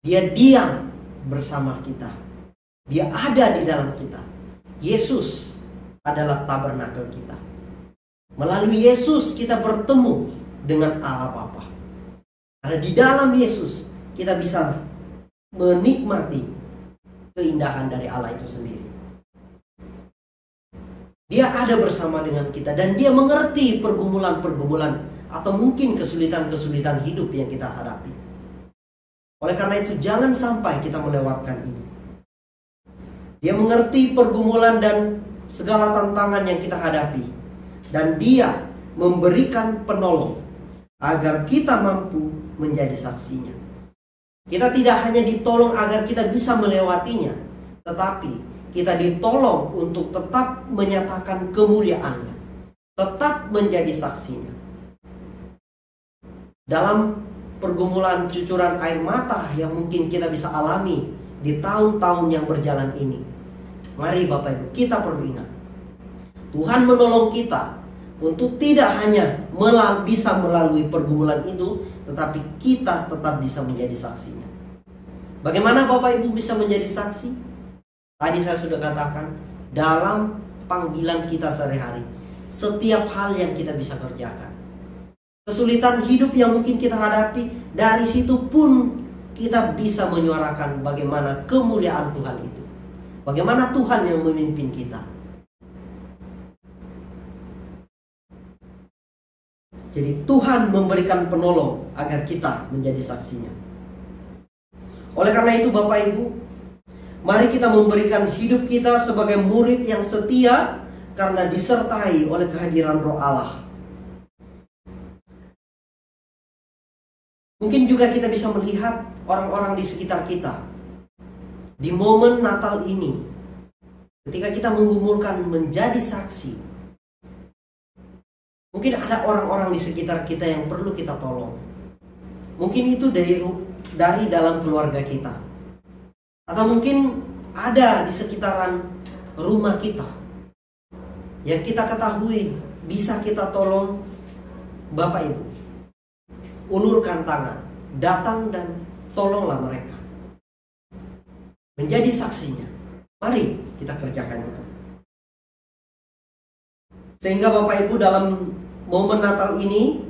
Dia diam bersama kita. Dia ada di dalam kita. Yesus adalah tabernakel kita. Melalui Yesus kita bertemu dengan Allah Bapa. Karena di dalam Yesus kita bisa menikmati keindahan dari Allah itu sendiri. Dia ada bersama dengan kita dan dia mengerti pergumulan-pergumulan atau mungkin kesulitan-kesulitan hidup yang kita hadapi. Oleh karena itu jangan sampai kita melewatkan ini. Dia mengerti pergumulan dan segala tantangan yang kita hadapi. Dan dia memberikan penolong agar kita mampu menjadi saksinya. Kita tidak hanya ditolong agar kita bisa melewatinya, tetapi kita ditolong untuk tetap menyatakan kemuliaannya, tetap menjadi saksinya. Dalam pergumulan cucuran air mata yang mungkin kita bisa alami di tahun-tahun yang berjalan ini, mari Bapak Ibu, kita perlu ingat, Tuhan menolong kita untuk tidak hanya bisa melalui pergumulan itu, tetapi kita tetap bisa menjadi saksinya. Bagaimana Bapak Ibu bisa menjadi saksi? Tadi saya sudah katakan, dalam panggilan kita sehari-hari. Setiap hal yang kita bisa kerjakan. Kesulitan hidup yang mungkin kita hadapi, dari situ pun kita bisa menyuarakan bagaimana kemuliaan Tuhan itu. Bagaimana Tuhan yang memimpin kita. Jadi Tuhan memberikan penolong agar kita menjadi saksinya. Oleh karena itu Bapak Ibu, mari kita memberikan hidup kita sebagai murid yang setia karena disertai oleh kehadiran Roh Allah. Mungkin juga kita bisa melihat orang-orang di sekitar kita. Di momen Natal ini, ketika kita menggumulkan menjadi saksi, mungkin ada orang-orang di sekitar kita yang perlu kita tolong. Mungkin itu dari dalam keluarga kita. Atau mungkin ada di sekitaran rumah kita yang kita ketahui bisa kita tolong. Bapak Ibu, ulurkan tangan, datang dan tolonglah mereka. Menjadi saksinya. Mari kita kerjakan itu. Sehingga Bapak Ibu dalam momen Natal ini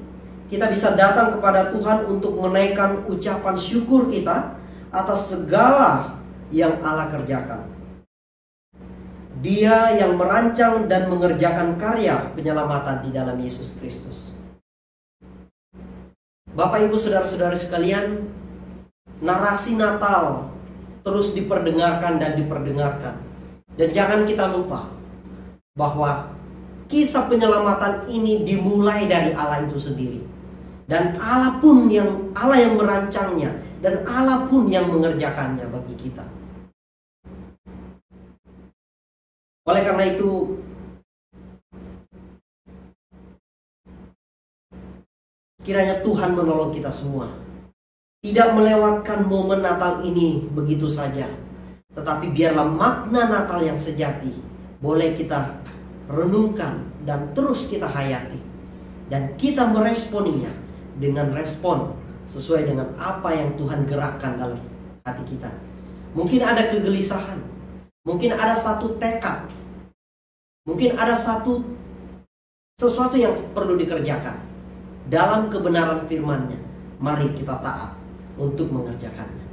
kita bisa datang kepada Tuhan untuk menaikkan ucapan syukur kita atas segala yang Allah kerjakan. Dia yang merancang dan mengerjakan karya penyelamatan di dalam Yesus Kristus. Bapak Ibu saudara-saudara sekalian, narasi Natal terus diperdengarkan dan diperdengarkan. Dan jangan kita lupa bahwa kisah penyelamatan ini dimulai dari Allah itu sendiri. Dan Allah yang merancangnya, dan Allah pun yang mengerjakannya bagi kita. Oleh karena itu, kiranya Tuhan menolong kita semua. Tidak melewatkan momen Natal ini begitu saja. Tetapi biarlah makna Natal yang sejati boleh kita renungkan dan terus kita hayati. Dan kita meresponinya dengan respon sesuai dengan apa yang Tuhan gerakkan dalam hati kita. Mungkin ada kegelisahan. Mungkin ada satu tekad. Mungkin ada sesuatu yang perlu dikerjakan. Dalam kebenaran firman-Nya, mari kita taat untuk mengerjakannya.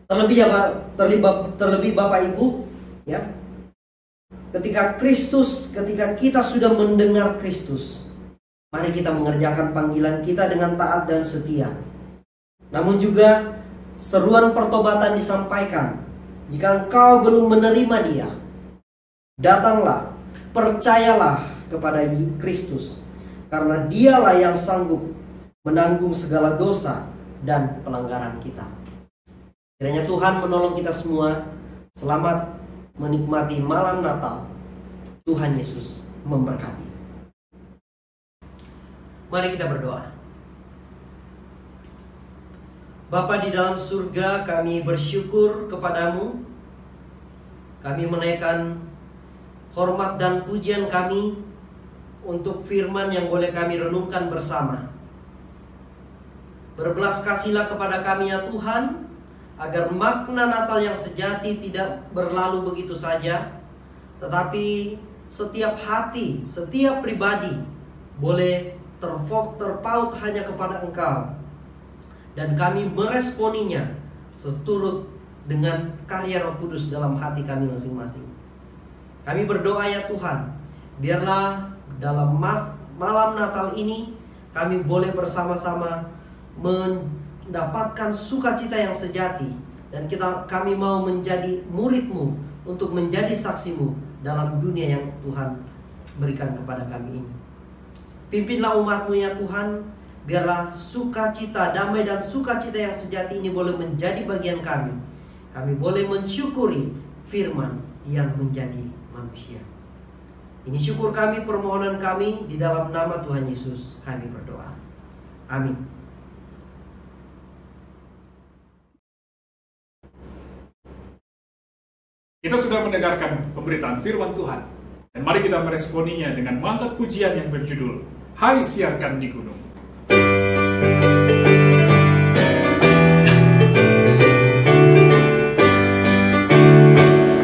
Terlebih Bapak Ibu, ya, ketika kita sudah mendengar Kristus, mari kita mengerjakan panggilan kita dengan taat dan setia. Namun juga seruan pertobatan disampaikan. Jika engkau belum menerima Dia, datanglah, percayalah kepada Kristus. Karena Dialah yang sanggup menanggung segala dosa dan pelanggaran kita. Kiranya Tuhan menolong kita semua. Selamat menikmati malam Natal. Tuhan Yesus memberkati. Mari kita berdoa. Bapa di dalam surga, kami bersyukur kepadamu. Kami menaikkan hormat dan pujian kami untuk firman yang boleh kami renungkan bersama. Berbelas kasihlah kepada kami ya Tuhan, agar makna Natal yang sejati tidak berlalu begitu saja, tetapi setiap hati, setiap pribadi boleh terpaut hanya kepada Engkau. Dan kami meresponinya seturut dengan karya Roh Kudus dalam hati kami masing-masing. Kami berdoa ya Tuhan, biarlah dalam malam Natal ini kami boleh bersama-sama mendapatkan sukacita yang sejati. Dan kami mau menjadi murid-Mu untuk menjadi saksi-Mu dalam dunia yang Tuhan berikan kepada kami ini. Pimpinlah umat-Mu ya Tuhan, biarlah sukacita, damai dan sukacita yang sejati ini boleh menjadi bagian kami. Kami boleh mensyukuri firman yang menjadi manusia. Ini syukur kami, permohonan kami, di dalam nama Tuhan Yesus kami berdoa. Amin. Kita sudah mendengarkan pemberitaan firman Tuhan. Dan mari kita meresponinya dengan mantap pujian yang berjudul Hai Siarkan di Gunung.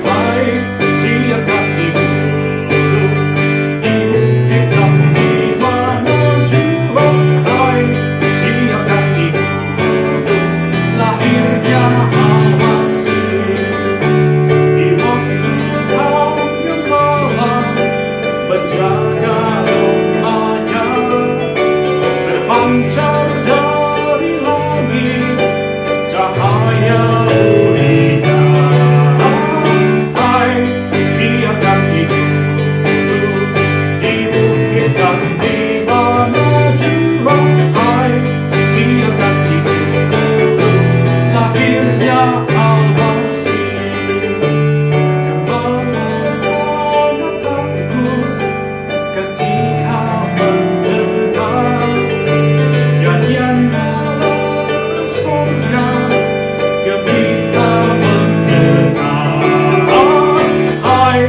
Hai siarkan terjaga lemahnya, terpancar dari langit cahaya mulia. Hai, siarkan itu di bukit dan di mana jua. Hai, siarkan itu lahirnya Al-Masih. Gembala sangat takut ketika mendengar nyanyian malam sorga, gembira mendekat. Hai,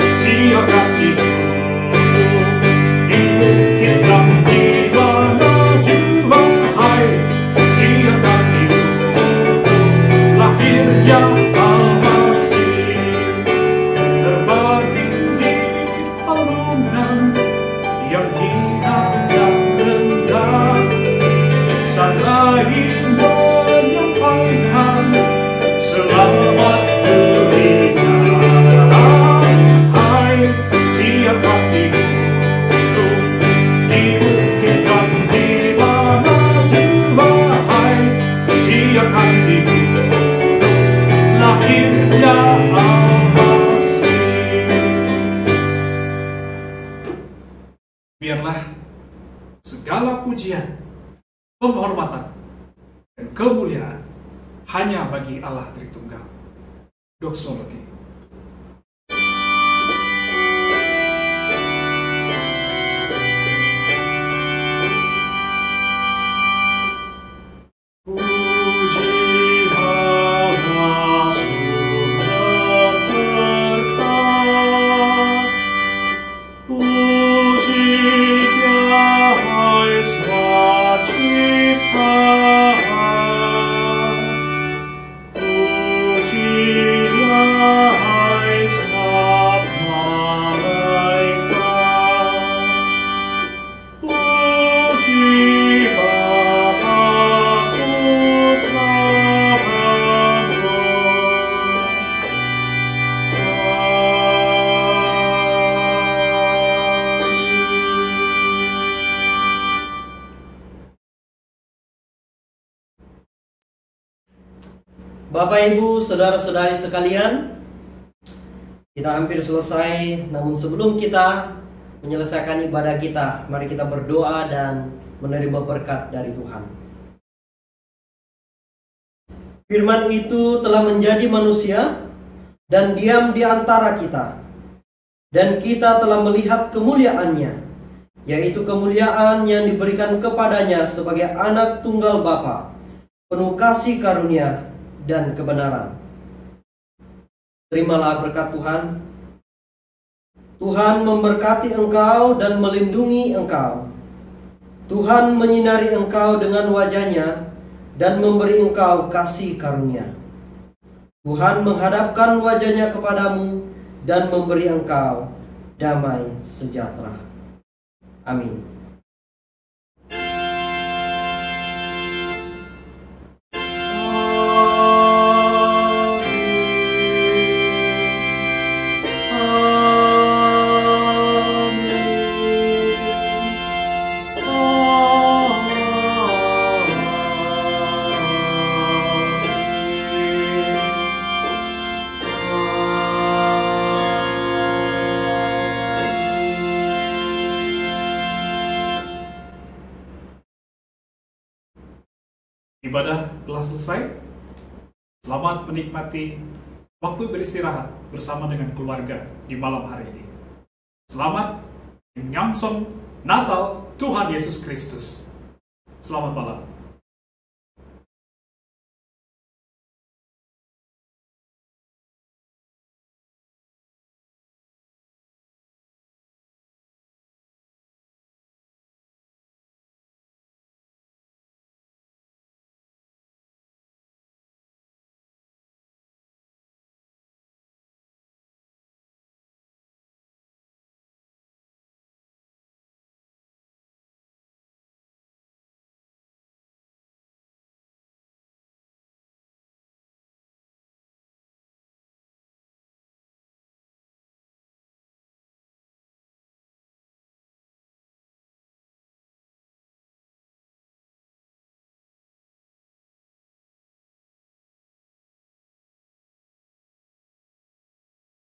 siarkan itu di bukit dan di mana jua. Hai, siarkan itu lahirnya Al-Masih. Terbaring di palungan yang hinang dan rendah, sang lain menyampaikan selamat dunia. Hai, siarkan itu di bukit dan di mana jua. Hai, siarkan itu lahirnya Al-Masih. Biarlah segala pujian, penghormatan, dan kemuliaan hanya bagi Allah Tritunggal. Doksologi. Puji Allah sumber berkat, puji Dia Esa ciptaan, puji Dia Esa malaikat, puji Bapa Putra dan Bapak, Ibu, saudara-saudari sekalian, kita hampir selesai. Namun sebelum kita menyelesaikan ibadah kita, mari kita berdoa dan menerima berkat dari Tuhan. Firman itu telah menjadi manusia dan diam di antara kita, dan kita telah melihat kemuliaannya, yaitu kemuliaan yang diberikan kepadanya sebagai anak tunggal Bapa, penuh kasih karunia dan kebenaran. Terimalah berkat Tuhan. Tuhan memberkati engkau dan melindungi engkau. Tuhan menyinari engkau dengan wajah-Nya dan memberi engkau kasih karunia. Tuhan menghadapkan wajah-Nya kepadamu dan memberi engkau damai sejahtera. Amin. Ibadah telah selesai. Selamat menikmati waktu beristirahat bersama dengan keluarga di malam hari ini. Selamat menyongsong Natal Tuhan Yesus Kristus. Selamat malam.